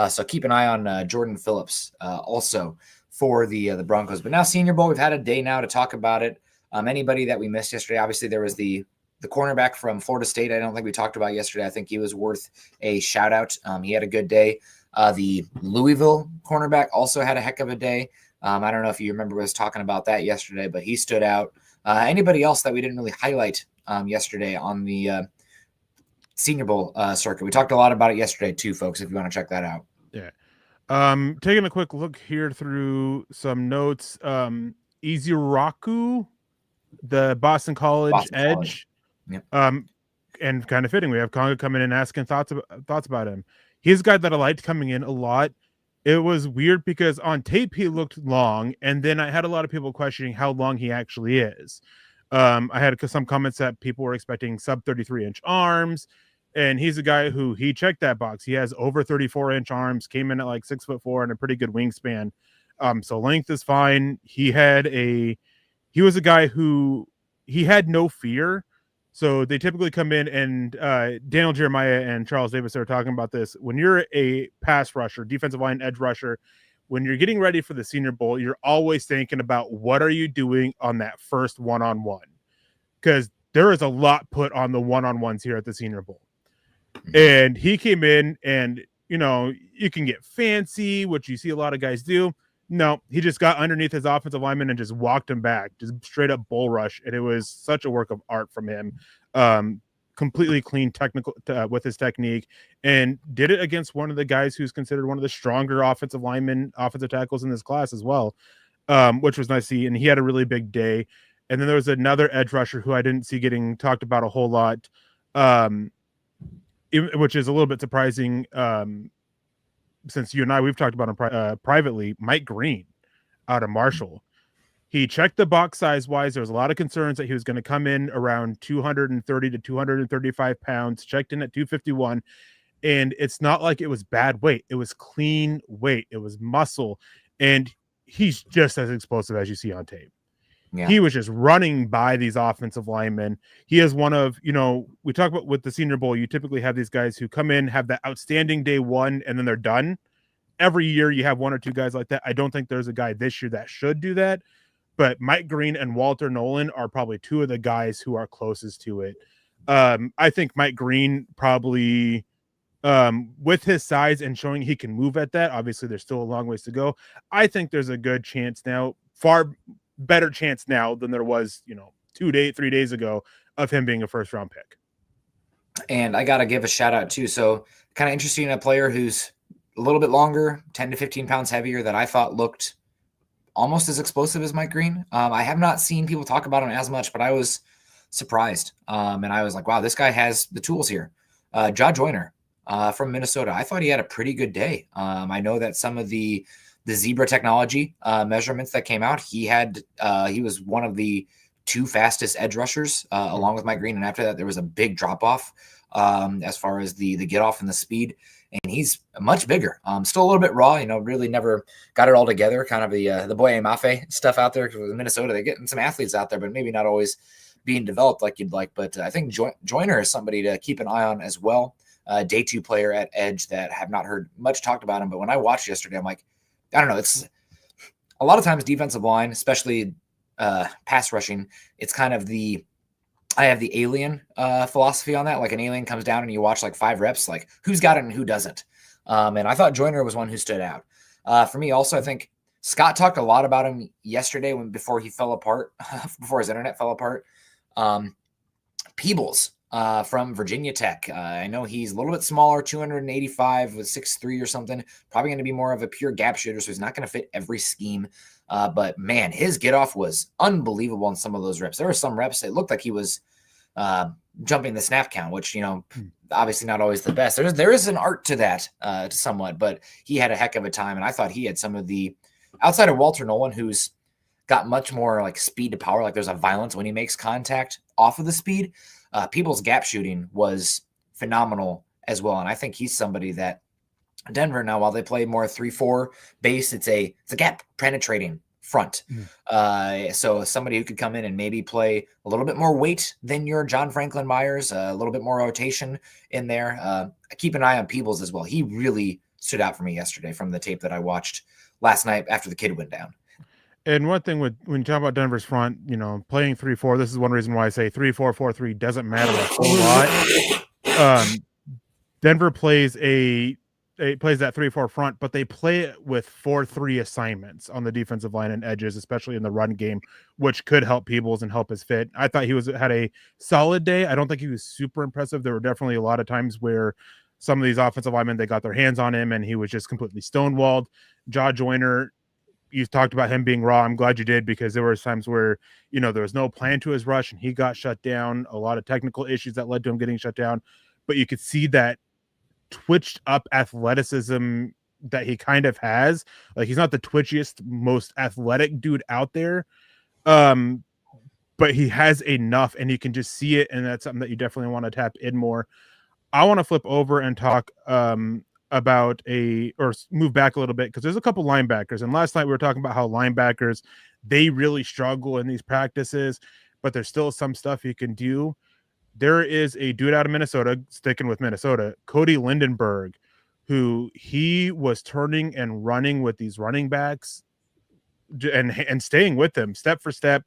So keep an eye on Jordan Phillips also for the Broncos. But now Senior Bowl, we've had a day now to talk about it. Anybody that we missed yesterday, obviously there was the cornerback from Florida State. I don't think we talked about yesterday. I think he was worth a shout out. He had a good day. The Louisville cornerback also had a heck of a day. I don't know if you remember us talking about that yesterday, but he stood out. Anybody else that we didn't really highlight yesterday on the Senior Bowl circuit? We talked a lot about it yesterday too, folks, if you want to check that out. Yeah. Taking a quick look here through some notes. Iziraku, the Boston College edge. Yep. And kind of fitting. We have Conga coming in asking thoughts about him. He's a guy that I liked coming in a lot. It was weird because on tape he looked long, and then I had a lot of people questioning how long he actually is. I had some comments that people were expecting sub 33-inch arms, and he's a guy who he checked that box. He has over 34-inch arms, came in at like 6'4" and a pretty good wingspan. So length is fine. He was a guy who he had no fear. So they typically come in, and Daniel Jeremiah and Charles Davis are talking about this. When you're a pass rusher, defensive line edge rusher, when you're getting ready for the Senior Bowl, you're always thinking about what are you doing on that first one-on-one, because there is a lot put on the one-on-ones here at the Senior Bowl. And he came in, and you can get fancy, which you see a lot of guys do. No, he just got underneath his offensive lineman and just walked him back, just straight up bull rush. And it was such a work of art from him. Completely clean technical with his technique, and did it against one of the guys who's considered one of the stronger offensive tackles in this class as well, which was nice to see. And he had a really big day. And then there was another edge rusher who I didn't see getting talked about a whole lot, which is a little bit surprising. Since you and I, we've talked about him privately, Mike Green out of Marshall. He checked the box size wise. There was a lot of concerns that he was going to come in around 230 to 235 pounds, checked in at 251. And it's not like it was bad weight. It was clean weight. It was muscle. And he's just as explosive as you see on tape. Yeah. He was just running by these offensive linemen. He is one of, we talk about with the Senior Bowl, you typically have these guys who come in, have that outstanding day one, and then they're done. Every year you have one or two guys like that. I don't think there's a guy this year that should do that. But Mike Green and Walter Nolan are probably two of the guys who are closest to it. I think Mike Green probably, with his size and showing he can move at that, obviously there's still a long ways to go. I think there's a good chance now, far better chance now than there was, 3 days ago, of him being a first round pick. And I got to give a shout out too. So kind of interesting, a player who's a little bit longer, 10 to 15 pounds heavier, that I thought looked almost as explosive as Mike Green. I have not seen people talk about him as much, but I was surprised. And I was like, wow, this guy has the tools here. Ja Joyner from Minnesota. I thought he had a pretty good day. I know that some of the zebra technology measurements that came out, he was one of the 2 fastest edge rushers along with Mike Green. And after that, there was a big drop off as far as the get off and the speed. And he's much bigger. Still a little bit raw, really never got it all together. Kind of the Boye Mafe stuff out there. Because with Minnesota, they're getting some athletes out there, but maybe not always being developed like you'd like. But I think Joyner is somebody to keep an eye on as well. Day 2 player at edge that have not heard much talked about him. But when I watched yesterday, I'm like, I don't know. It's a lot of times defensive line, especially pass rushing. It's kind of I have the alien philosophy on that. Like an alien comes down and you watch like 5 reps, like who's got it and who doesn't. And I thought Joyner was one who stood out. For me, also, I think Scott talked a lot about him yesterday before he fell apart, before his internet fell apart. Peebles from Virginia Tech. I know he's a little bit smaller, 285 with 6'3" or something. Probably going to be more of a pure gap shooter, so he's not going to fit every scheme. But man, his get off was unbelievable on some of those reps. There were some reps it looked like he was jumping the snap count, which obviously not always the best. There is an art to that, somewhat, but he had a heck of a time, and I thought he had some of the outside of Walter Nolan, who's got much more like speed to power. Like there's a violence when he makes contact off of the speed. People's gap shooting was phenomenal as well, and I think he's somebody that Denver now, while they play more 3-4 base, it's a gap penetrating front. So somebody who could come in and maybe play a little bit more weight than your John Franklin Myers, a little bit more rotation in there. Keep an eye on Peebles as well. He really stood out for me yesterday from the tape that I watched last night after the kid went down. And one thing when you talk about Denver's front, playing 3-4, this is one reason why I say 3-4-4-3 doesn't matter a whole lot. Denver plays plays that 3-4 front, but they play it with 4-3 assignments on the defensive line and edges, especially in the run game, which could help Peebles and help his fit. I thought he had a solid day. I don't think he was super impressive. There were definitely a lot of times where some of these offensive linemen, they got their hands on him and he was just completely stonewalled. Jaw Joyner, you talked about him being raw. I'm glad you did, because there were times where, there was no plan to his rush and he got shut down, a lot of technical issues that led to him getting shut down, but you could see that twitched up athleticism that he kind of has. Like he's not the twitchiest, most athletic dude out there. But he has enough and you can just see it. And that's something that you definitely want to tap in more. I want to flip over and talk, about or move back a little bit, because there's a couple linebackers, and last night we were talking about how linebackers, they really struggle in these practices, but there's still some stuff you can do. There is a dude out of Minnesota, sticking with Minnesota, Cody Lindenberg, who he was turning and running with these running backs and staying with them step for step.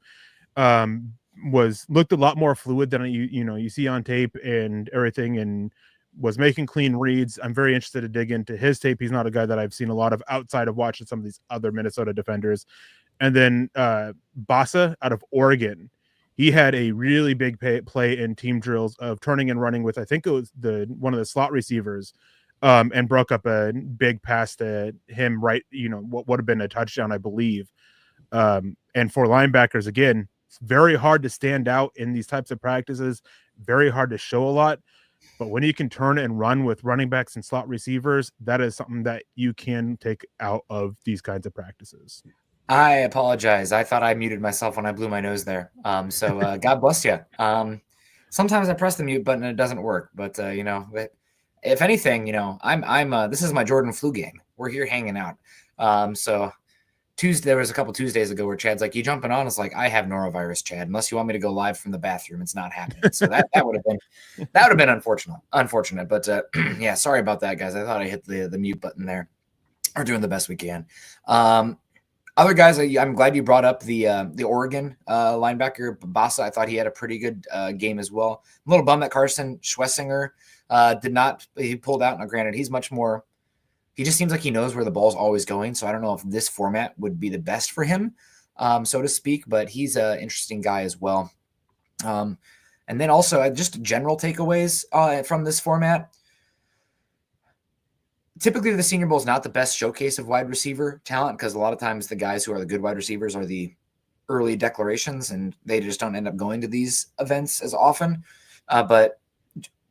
Looked a lot more fluid than you see on tape and everything, and was making clean reads. I'm very interested to dig into his tape. He's not a guy that I've seen a lot of outside of watching some of these other Minnesota defenders. And then Bassa out of Oregon, he had a really big play in team drills of turning and running with, I think it was one of the slot receivers, and broke up a big pass to him, right? What would have been a touchdown, I believe. And for linebackers, again, it's very hard to stand out in these types of practices, very hard to show a lot. But when you can turn and run with running backs and slot receivers, that is something that you can take out of these kinds of practices. I apologize. I thought I muted myself when I blew my nose there. So God bless you. Sometimes I press the mute button and it doesn't work. But if anything, I'm this is my Jordan flu game. We're here hanging out. So Tuesday, there was a couple Tuesdays ago where Chad's like, "You jumping on?" It's like, I have norovirus, Chad. Unless you want me to go live from the bathroom, it's not happening. So that would have been unfortunate. But yeah, sorry about that, guys. I thought I hit the mute button there. We're doing the best we can. Other guys, I'm glad you brought up the Oregon linebacker Bassa. I thought he had a pretty good game as well. I'm a little bummed that Carson Schwessinger he pulled out. Now, granted, he's much more. He just seems like he knows where the ball's always going. So I don't know if this format would be the best for him, so to speak, but he's an interesting guy as well. And then also just general takeaways from this format. Typically, the Senior Bowl is not the best showcase of wide receiver talent, because a lot of times the guys who are the good wide receivers are the early declarations, and they just don't end up going to these events as often. But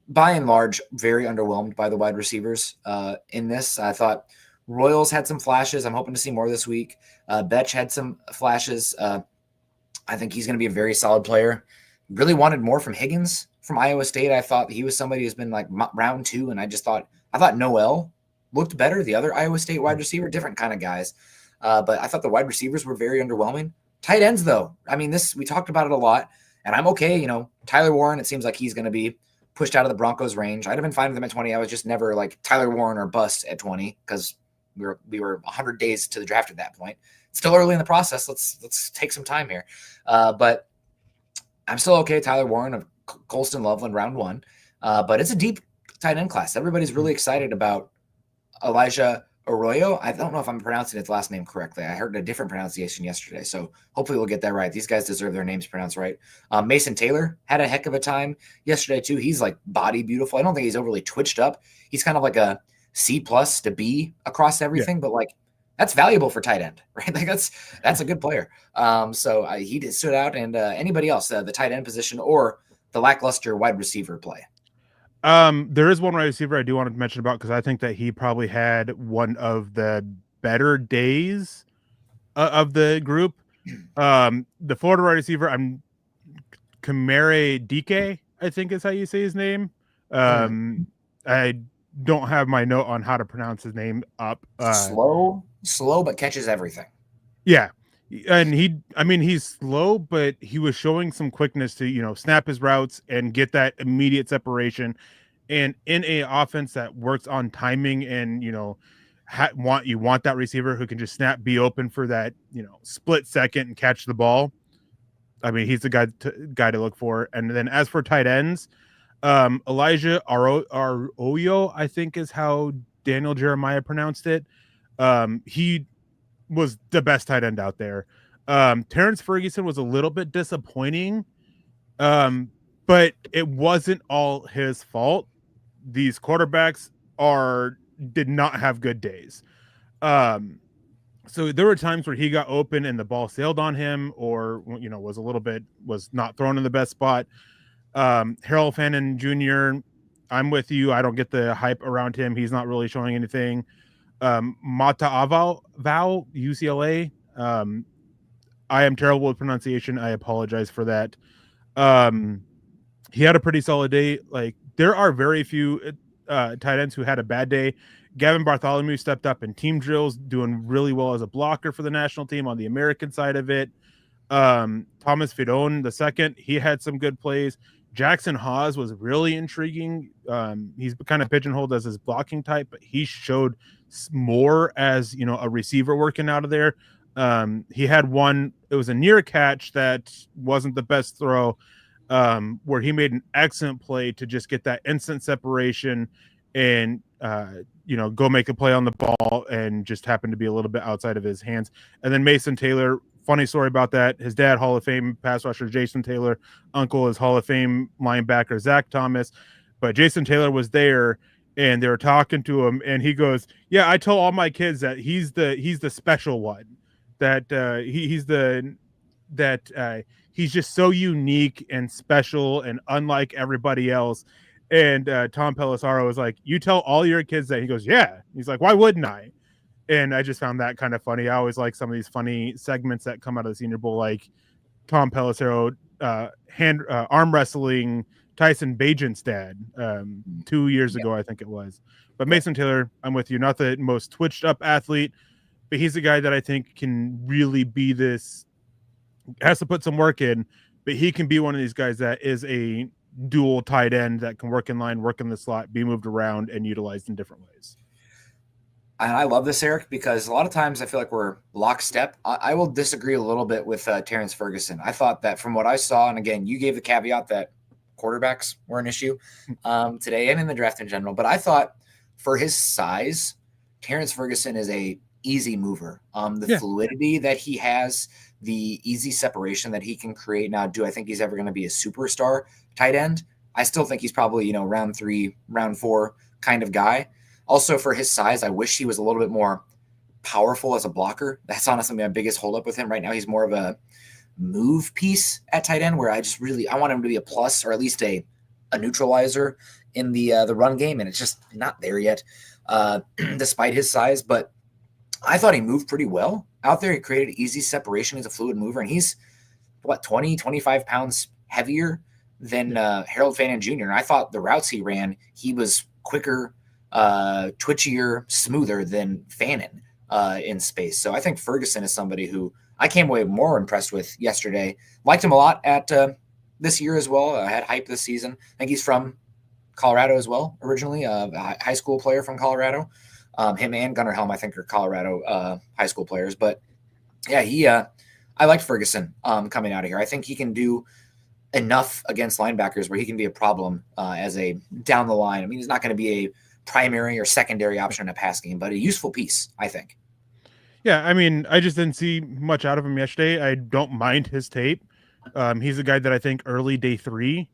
by and large, very underwhelmed by the wide receivers in this. I thought Royals had some flashes. I'm hoping to see more this week. Betch had some flashes. I think he's going to be a very solid player. Really wanted more from Higgins from Iowa State. I thought he was somebody who's been like round 2, and I thought Noel looked better. The other Iowa State wide receiver, different kind of guys. But I thought the wide receivers were very underwhelming. Tight ends, though. I mean, we talked about it a lot, and I'm okay. Tyler Warren, it seems like he's going to be pushed out of the Broncos range. I'd have been fine with them at 20. I was just never like Tyler Warren or bust at 20, because we were 100 days to the draft at that point. It's still early in the process. Let's take some time here. But I'm still okay. Tyler Warren of Colston Loveland, round 1. But it's a deep tight end class. Everybody's really excited about Elijah Arroyo. I don't know if I'm pronouncing his last name correctly. I heard a different pronunciation yesterday, so hopefully we'll get that right. These guys deserve their names pronounced right. Mason Taylor had a heck of a time yesterday too. He's like body beautiful. I don't think he's overly twitched up. He's kind of like a C plus to B across everything, but like that's valuable for tight end, right? Like that's a good player. So he stood out, and anybody else, the tight end position or the lackluster wide receiver play. There is one wide receiver I do want to mention about because I think that he probably had one of the better days of the group. The Florida wide receiver, Kamere Dike, I think is how you say his name. I don't have my note on how to pronounce his name up. Slow, but catches everything. Yeah. And he's slow, but he was showing some quickness to, snap his routes and get that immediate separation. And in a offense that works on timing and, you want that receiver who can just snap, be open for that, split second and catch the ball. I mean, he's the guy to look for. And then as for tight ends, Elijah Arroyo, I think is how Daniel Jeremiah pronounced it. He was the best tight end out there. Terrence Ferguson was a little bit disappointing, but it wasn't all his fault. These quarterbacks did not have good days. So there were times where he got open and the ball sailed on him, or was not thrown in the best spot. Harold Fannin Jr., I'm with you. I don't get the hype around him. He's not really showing anything. Mata Val, UCLA. I am terrible with pronunciation. I apologize for that. He had a pretty solid day. Like, there are very few tight ends who had a bad day. Gavin Bartholomew stepped up in team drills, doing really well as a blocker for the national team on the American side of it. Thomas Fidone II, he had some good plays. Jackson Hawes was really intriguing. He's kind of pigeonholed as his blocking type, but he showed more as, a receiver working out of there. He had one, it was a near catch that wasn't the best throw, where he made an excellent play to just get that instant separation and, go make a play on the ball, and just happened to be a little bit outside of his hands. And then Mason Taylor, funny story about that. His dad, Hall of Fame pass rusher Jason Taylor. Uncle is Hall of Fame linebacker Zach Thomas. But Jason Taylor was there, and they were talking to him, and he goes, "Yeah, I tell all my kids that he's the special one. That he's just so unique and special and unlike everybody else." And Tom Pelissaro was like, "You tell all your kids that?" He goes, "Yeah." He's like, "Why wouldn't I?" And I just found that kind of funny. I always like some of these funny segments that come out of the Senior Bowl, like Tom Pelissero arm wrestling Tyson Bagent's dad 2 years ago, I think it was. But Mason Taylor, I'm with you. Not the most twitched up athlete, but he's a guy that I think can really be this, has to put some work in, but he can be one of these guys that is a dual tight end that can work in line, work in the slot, be moved around, and utilized in different ways. And I love this, Eric, because a lot of times I feel like we're lockstep. I will disagree a little bit with Terrence Ferguson. I thought that from what I saw, and again, you gave the caveat that quarterbacks were an issue today and in the draft in general, but I thought for his size, Terrence Ferguson is a easy mover. Fluidity that he has, the easy separation that he can create. Now, do I think he's ever going to be a superstar tight end? I still think he's probably, round 3, round 4 kind of guy. Also, for his size, I wish he was a little bit more powerful as a blocker. That's honestly my biggest holdup with him right now. He's more of a move piece at tight end, where I want him to be a plus, or at least a neutralizer in the run game, and it's just not there yet, despite his size. But I thought he moved pretty well out there. He created easy separation. He's a fluid mover, and he's 20, 25 pounds heavier than Harold Fannin Jr. And I thought the routes he ran, he was quicker, twitchier, smoother than Fannin in space. So I think Ferguson is somebody who I came away more impressed with yesterday. Liked him a lot at this year as well. I had hype this season. I think he's from Colorado as well, originally, a high school player from Colorado. Him and Gunnar Helm, I think, are Colorado high school players. But yeah, I liked Ferguson coming out of here. I think he can do enough against linebackers where he can be a problem as a down the line. I mean, he's not going to be a primary or secondary option in a pass game, but a useful piece, I think. Yeah, I mean, I just didn't see much out of him yesterday. I don't mind his tape. He's a guy that I think early day 3,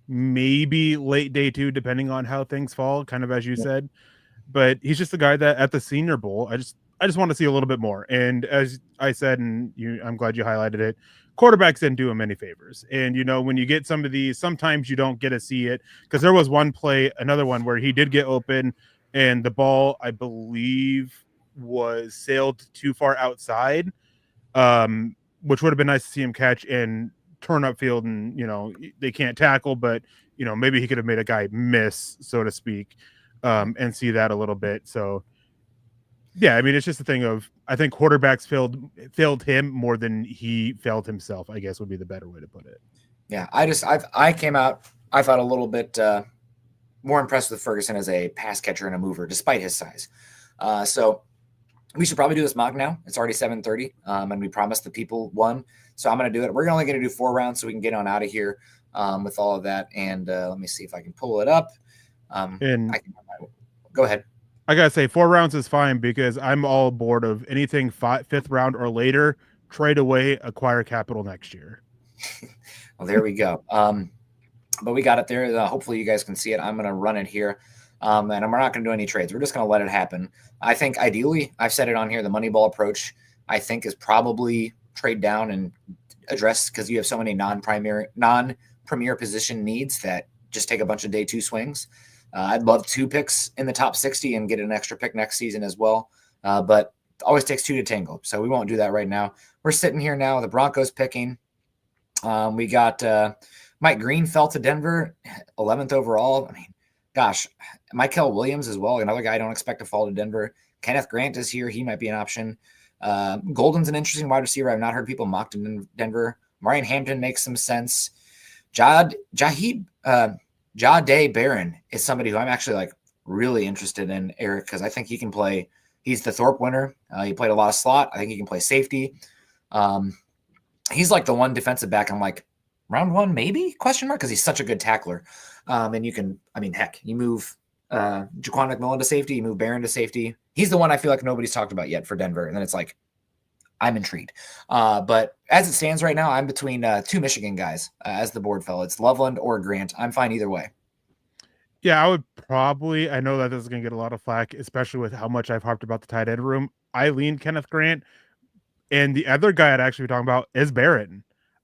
maybe late day 2, depending on how things fall, kind of as you said. But he's just a guy that at the Senior Bowl, I just want to see a little bit more. And as I said, and I'm glad you highlighted it, quarterbacks didn't do him any favors. And when you get some of these, sometimes you don't get to see it, because there was another one where he did get open, and the ball, I believe, was sailed too far outside, which would have been nice to see him catch and turn upfield, and they can't tackle, but maybe he could have made a guy miss, so to speak, and see that a little bit. So yeah, I mean, it's just a thing of, I think quarterbacks failed him more than he failed himself, I guess would be the better way to put it. Yeah, I came out, I thought, a little bit more impressed with Ferguson as a pass catcher and a mover, despite his size. So we should probably do this mock now. It's already 7:30, and we promised the people one. So I'm going to do it. We're only going to do 4 rounds so we can get on out of here with all of that. And let me see if I can pull it up. Go ahead. I got to say, 4 rounds is fine, because I'm all bored of anything 5th round or later. Trade away, acquire capital next year. Well, there we go. But we got it there. Hopefully you guys can see it. I'm going to run it here. And we're not going to do any trades. We're just going to let it happen. I think ideally, I've said it on here, the Moneyball approach, I think, is probably trade down and address, because you have so many non-premier position needs that just take a bunch of day 2 swings. I'd love 2 picks in the top 60 and get an extra pick next season as well. But it always takes 2 to tangle. So we won't do that right now. We're sitting here now, the Broncos picking. We got Mike Green fell to Denver, 11th overall. I mean, gosh, Mykel Williams as well, another guy I don't expect to fall to Denver. Kenneth Grant is here. He might be an option. Golden's an interesting wide receiver. I've not heard people mocked in Denver. Marion Hampton makes some sense. Jade Barron is somebody who I'm actually really interested in, Eric, because I think he can play. He's the Thorpe winner. He played a lot of slot. I think he can play safety. He's like the one defensive back I'm like, round 1 maybe, question mark, because he's such a good tackler. And you can, heck, you move Jaquan McMillan to safety, you move Barron to safety. He's the one I feel like nobody's talked about yet for Denver. And then it's like, I'm intrigued. But as it stands right now, I'm between 2 Michigan guys as the board fell. It's Loveland or Grant. I'm fine either way. Yeah, I would probably, I know that this is going to get a lot of flack, especially with how much I've harped about the tight end room. I lean Kenneth Grant. And the other guy I'd actually be talking about is Barron.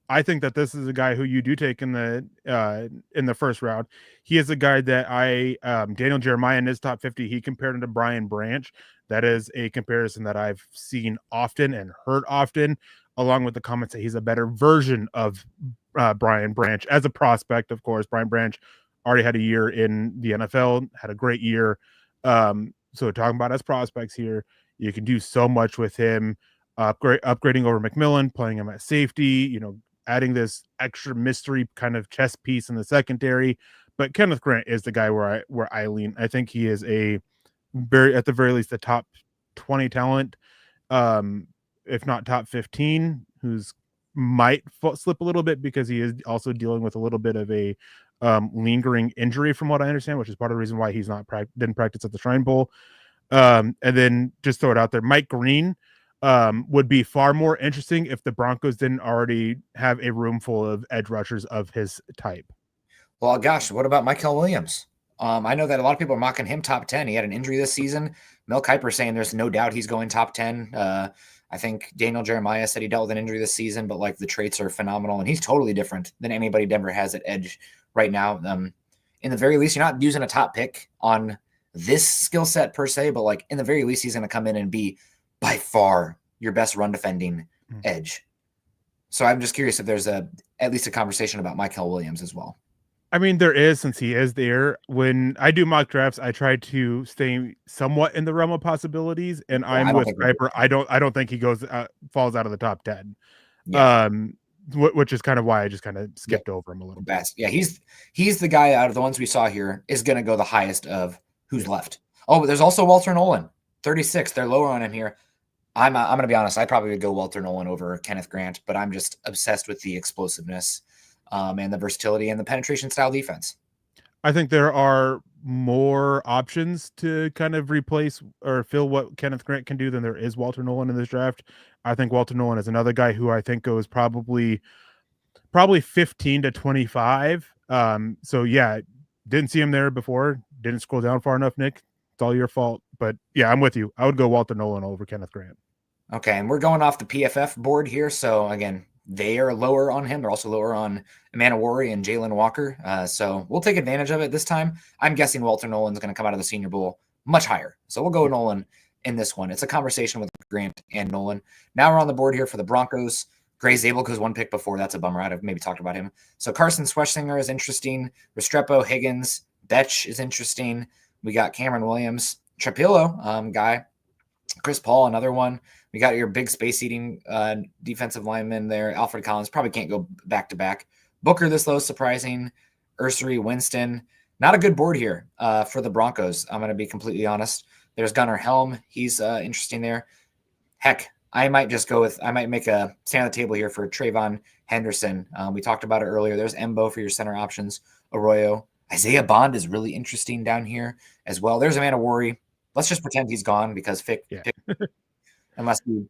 I think that this is a guy who you do take in the first round. He is a guy that Daniel Jeremiah in his top 50, he compared him to Brian Branch. That is a comparison that I've seen often and heard often, along with the comments that he's a better version of Brian Branch as a prospect. Of course, Brian Branch already had a year in the NFL, had a great year. So talking about as prospects here, you can do so much with him. Upgrading over McMillan, playing him at safety, adding this extra mystery kind of chess piece in the secondary. But Kenneth Grant is the guy where I lean. I think he is at the very least, the top 20 talent, if not top 15, who's might slip a little bit, because he is also dealing with a little bit of a lingering injury, from what I understand, which is part of the reason why he's didn't practice at the Shrine Bowl. And then just throw it out there, Mike Green would be far more interesting if the Broncos didn't already have a room full of edge rushers of his type. Well, gosh, what about Mykel Williams? I know that a lot of people are mocking him top 10. He had an injury this season. Mel Kiper saying there's no doubt he's going top 10. I think Daniel Jeremiah said he dealt with an injury this season, but the traits are phenomenal, and he's totally different than anybody Denver has at edge right now. In the very least, you're not using a top pick on this skill set per se, but in the very least, he's going to come in and be by far your best run defending edge. So I'm just curious if there's at least a conversation about Mykel Williams as well. I mean, there is, since he is there. When I do mock drafts, I try to stay somewhat in the realm of possibilities, and I'm with Kuiper. I don't think he falls out of the top 10. Yeah. Which is kind of why I just kind of skipped over him a little bit. Yeah, he's the guy out of the ones we saw here is going to go the highest of who's left. Oh, but there's also Walter Nolan, 36. They're lower on him here. I'm going to be honest. I probably would go Walter Nolan over Kenneth Grant, but I'm just obsessed with the explosiveness and the versatility and the penetration style defense. I think there are more options to kind of replace or fill what Kenneth Grant can do than there is Walter Nolan in this draft. I think Walter Nolan is another guy who I think goes probably 15 to 25. So yeah, didn't see him there before. Didn't scroll down far enough, Nick. It's all your fault. But yeah, I'm with you. I would go Walter Nolan over Kenneth Grant. Okay, and we're going off the PFF board here. So again, they are lower on him. They're also lower on Manowari and Jalen Walker. So we'll take advantage of it this time. I'm guessing Walter Nolan's going to come out of the Senior Bowl much higher. So we'll go Nolan in this one. It's a conversation with Grant and Nolan. Now we're on the board here for the Broncos. Gray Zabel goes one pick before. That's a bummer. I'd have maybe talked about him. So Carson Schwechsinger is interesting. Restrepo, Higgins, Betch is interesting. We got Cameron Williams, Trapillo guy. Chris Paul, another one. We got your big space-eating defensive lineman there. Alfred Collins probably can't go back-to-back. Booker this low, surprising. Ursary, Winston. Not a good board here for the Broncos. I'm going to be completely honest. There's Gunnar Helm. He's interesting there. Heck, I might make a stand on the table here for Trayvon Henderson. We talked about it earlier. There's Embo for your center options. Arroyo. Isaiah Bond is really interesting down here as well. There's Amanda Worry. Let's just pretend he's gone because unless he,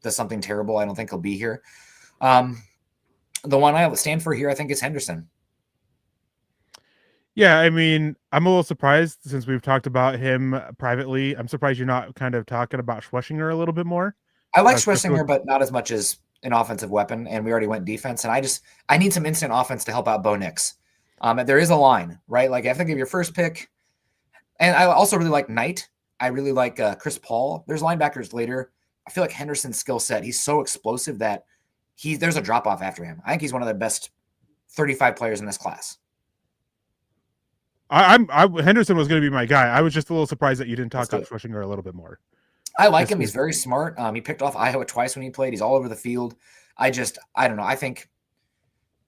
does something terrible, I don't think he'll be here. The one I stand for here, I think, is Henderson. Yeah, I mean, I'm a little surprised since we've talked about him privately. I'm surprised you're not kind of talking about Schwechsinger a little bit more. I like Schwechsinger, but not as much as an offensive weapon, and we already went defense, and I need some instant offense to help out Bo Nix. There is a line, right? Like, I think of your first pick, and I also really like Knight. I really like Chris Paul. There's linebackers later. I feel like Henderson's skill set, he's so explosive that there's a drop-off after him. I think he's one of the best 35 players in this class. Henderson was going to be my guy. I was just a little surprised that you didn't talk about Schwechsinger a little bit more. I like him. He's very smart. He picked off Iowa twice when he played. He's all over the field. I don't know. I think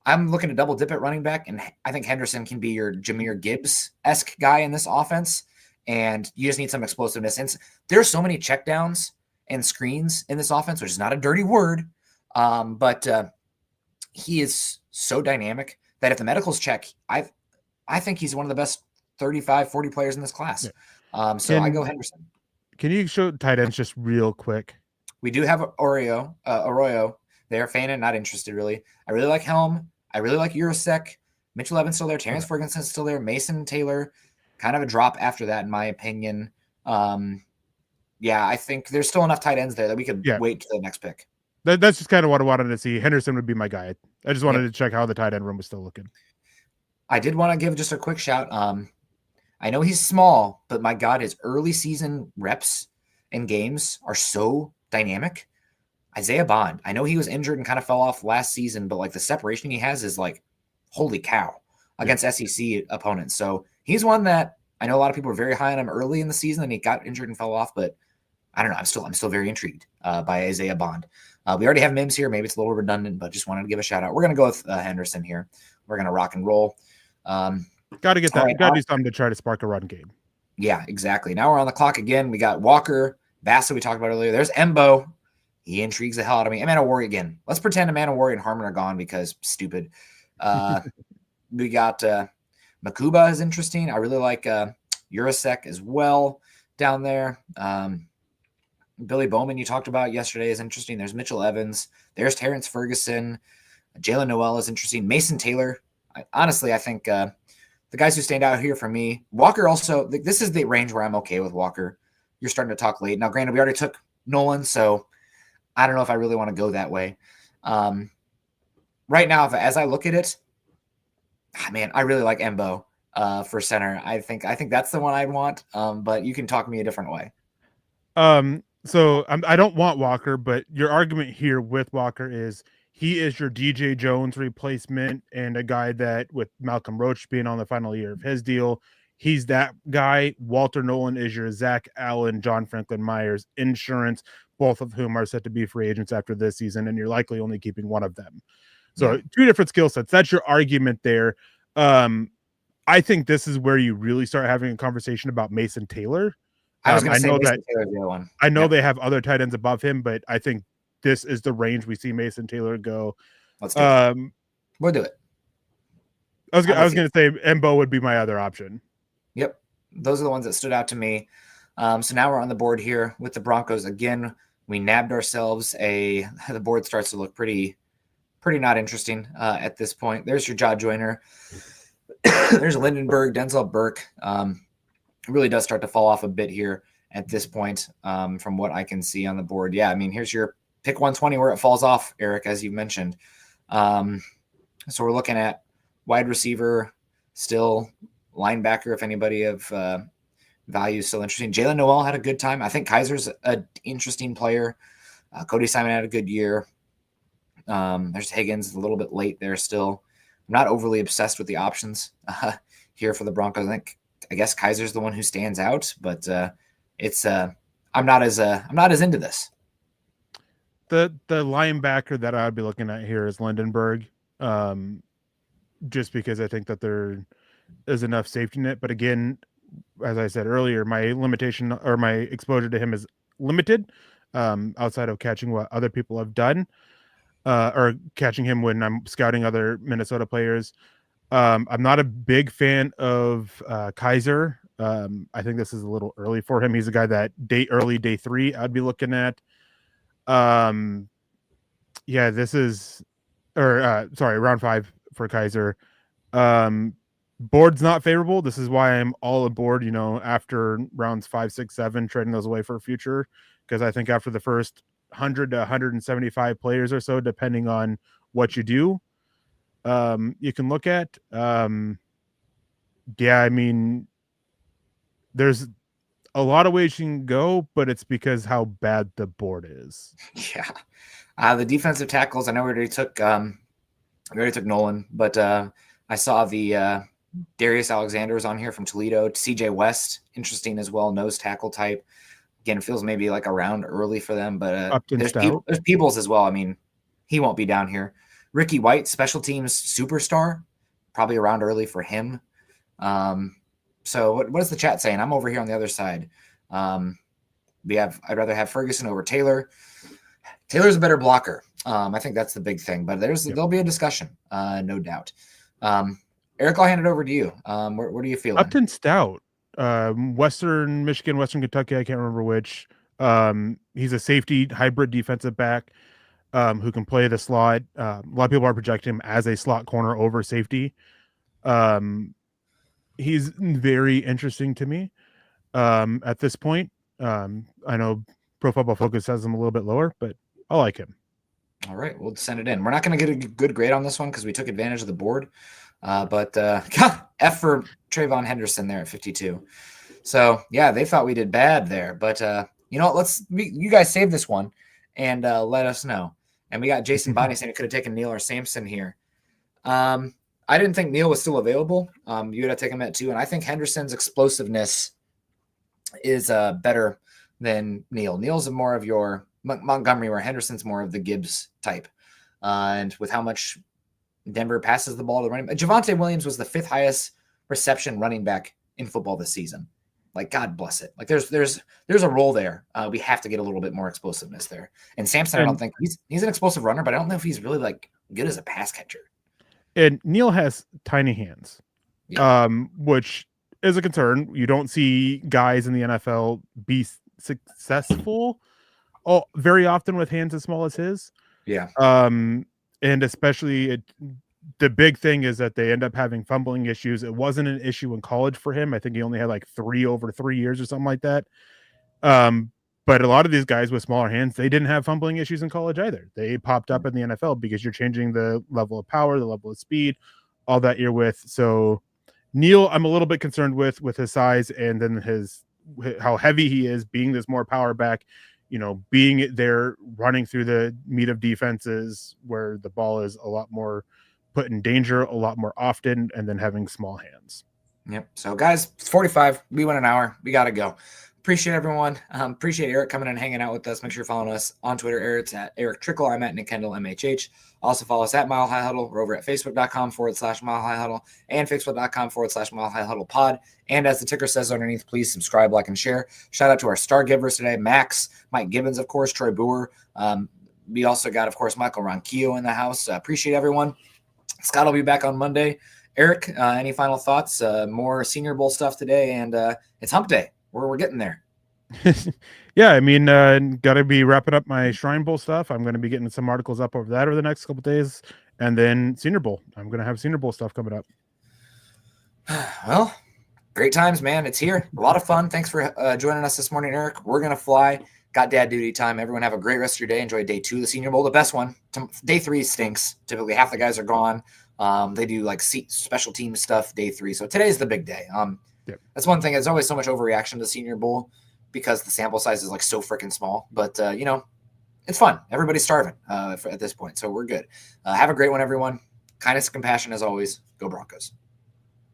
I'm looking to double dip at running back, and I think Henderson can be your Jahmyr Gibbs-esque guy in this offense, and you just need some explosiveness. And there's so many checkdowns and screens in this offense, which is not a dirty word, but he is so dynamic that if the medicals check, I think he's one of the best 35, 40 players in this class. Yeah. I go Henderson. Can you show tight ends just real quick? We do have Arroyo there. Fanon, not interested really. I really like Helm. I really like Urasek. Mitchell Evans still there. Terrence Ferguson's still there. Mason Taylor, kind of a drop after that, in my opinion. I think there's still enough tight ends there that we could wait to the next pick. That's just kind of what I wanted to see. Henderson would be my guy. I just wanted to check how the tight end room was still looking. I did want to give just a quick shout. I know he's small, but my God, his early season reps and games are so dynamic. Isaiah Bond. I know he was injured and kind of fell off last season, but like the separation he has is like, holy cow, against SEC opponents. So he's one that I know a lot of people were very high on him early in the season, and he got injured and fell off. But I don't know. I'm still very intrigued by Isaiah Bond. We already have Mims here. Maybe it's a little redundant, but just wanted to give a shout out. We're gonna go with Henderson here. We're gonna rock and roll. Got to get that. Right, got to do something to try to spark a run game. Yeah, exactly. Now we're on the clock again. We got Walker, Bassett we talked about earlier. There's Embo. He intrigues the hell out of me. Amanda Worry again. Let's pretend Amanda Worry and Harmon are gone because stupid. We got Makuba is interesting. I really like Urasek as well down there. Billy Bowman you talked about yesterday is interesting. There's Mitchell Evans. There's Terrence Ferguson. Jalen Noel is interesting. Mason Taylor. I think the guys who stand out here for me, Walker also, this is the range where I'm okay with Walker. You're starting to talk late. Now, granted, we already took Nolan, so I don't know if I really want to go that way. Right now, as I look at it, I really like Embo for center. I think that's the one I'd want, but you can talk me a different way. So I don't want Walker, but your argument here with Walker is he is your DJ Jones replacement and a guy that with Malcolm Roach being on the final year of his deal, he's that guy. Walter Nolan is your Zach Allen, John Franklin Myers insurance, both of whom are set to be free agents after this season, and you're likely only keeping one of them. So two different skill sets. That's your argument there. I think this is where you really start having a conversation about Mason Taylor. I was going to say Mason Taylor's the other one. I know they have other tight ends above him, but I think this is the range we see Mason Taylor go. Let's do it. We'll do it. I was going to say Embo would be my other option. Yep. Those are the ones that stood out to me. So now we're on the board here with the Broncos. Again, we nabbed ourselves the board starts to look pretty not interesting at this point. There's your Jaw Joyner. There's Lindenberg, Denzel Burke. It really does start to fall off a bit here at this point from what I can see on the board. Yeah, I mean, here's your pick 120 where it falls off, Eric, as you mentioned. So we're looking at wide receiver, still linebacker, if anybody of value is still interesting. Jalen Noel had a good time. I think Kaiser's an interesting player. Cody Simon had a good year. There's Higgins a little bit late there still. I'm not overly obsessed with the options here for the Broncos. I guess Kaiser's the one who stands out, but it's I'm not as into this. The linebacker that I would be looking at here is Lindenberg, just because I think that there is enough safety net. But again, as I said earlier, my limitation or my exposure to him is limited, outside of catching what other people have done, or catching him when I'm scouting other Minnesota players. I'm not a big fan of Kaiser. I think this is a little early for him. He's a guy that day 3 I'd be looking at. Yeah, this is, round 5 for Kaiser. Board's not favorable. This is why I'm all aboard, after rounds 5, 6, 7, trading those away for future. Because I think after the first 100 to 175 players or so, depending on what you do, you can look at. Yeah, I mean, there's a lot of ways you can go, but it's because how bad the board is. Yeah. The defensive tackles, I know we already took Nolan, but I saw the Darius Alexander is on here from Toledo. CJ West, interesting as well, nose tackle type. Again, it feels maybe like a round early for them, but there's Peebles as well. I mean, he won't be down here. Ricky White, special teams superstar, probably a round early for him. So what is the chat saying? I'm over here on the other side. I'd rather have Ferguson over Taylor. Taylor's a better blocker. I think that's the big thing, but there'll be a discussion, no doubt. Eric, I'll hand it over to you. What are you feeling? Upton Stout, Western Michigan, Western Kentucky, I can't remember which. He's a safety hybrid defensive back who can play the slot. A lot of people are projecting him as a slot corner over safety. He's very interesting to me at this point. I know Pro Football Focus has him a little bit lower, but I like him. All right, we'll send it in. We're not going to get a good grade on this one because we took advantage of the board. But F for Trayvon Henderson there at 52. So, yeah, they thought we did bad there. But, you know what? You guys save this one and let us know. And we got Jason Bonney saying it could have taken Neal or Sampson here. I didn't think Neal was still available. You would have taken him at 2. And I think Henderson's explosiveness is better than Neal. Neal's more of your Montgomery, where Henderson's more of the Gibbs type. And with how much Denver passes the ball to the running back. Javonte Williams was the 5th highest reception running back in football this season. Like, God bless it. Like, there's a role there. We have to get a little bit more explosiveness there. And Sampson, I don't think he's an explosive runner, but I don't know if he's really like good as a pass catcher. And Neal has tiny hands, which is a concern. You don't see guys in the NFL be successful very often with hands as small as his. Yeah. And especially the big thing is that they end up having fumbling issues. It wasn't an issue in college for him. I think he only had like 3 over 3 years or something like that. But a lot of these guys with smaller hands, they didn't have fumbling issues in college either. They popped up in the NFL because you're changing the level of power, the level of speed, all that you're with. So Neal, I'm a little bit concerned with his size and then how heavy he is, being this more power back, being there running through the meat of defenses where the ball is a lot more put in danger a lot more often, and then having small hands. Yep. So guys, it's 45. We went an hour. We got to go. Appreciate everyone. Appreciate Eric coming and hanging out with us. Make sure you're following us on Twitter. Eric's at Erick Trickel. I'm at Nick Kendell, MHH. Also follow us at Mile High Huddle. We're over at Facebook.com/Mile High Huddle and Facebook.com/Mile High Huddle Pod. And as the ticker says underneath, please subscribe, like, and share. Shout out to our star givers today, Max, Mike Gibbons, of course, Troy Boer. We also got, of course, Michael Ronquillo in the house. Appreciate everyone. Scott will be back on Monday. Eric, any final thoughts? More Senior Bowl stuff today, and it's Hump Day. We're getting there. Yeah, I mean, gotta be wrapping up my Shrine Bowl stuff. I'm gonna be getting some articles up over that over the next couple days, and then Senior Bowl. I'm gonna have Senior Bowl stuff coming up. Well, great times, man. It's here. A lot of fun. Thanks for joining us this morning, Eric. We're gonna fly. Got dad duty time. Everyone have a great rest of your day. Enjoy day 2 of the Senior Bowl, the best one. Day 3 stinks. Typically, half the guys are gone. They do like special team stuff day 3. So today's the big day. Yep. That's one thing. There's always so much overreaction to Senior Bowl because the sample size is like so freaking small. But it's fun. Everybody's starving at this point, so we're good. Have a great one, everyone. Kindness and compassion as always. Go Broncos.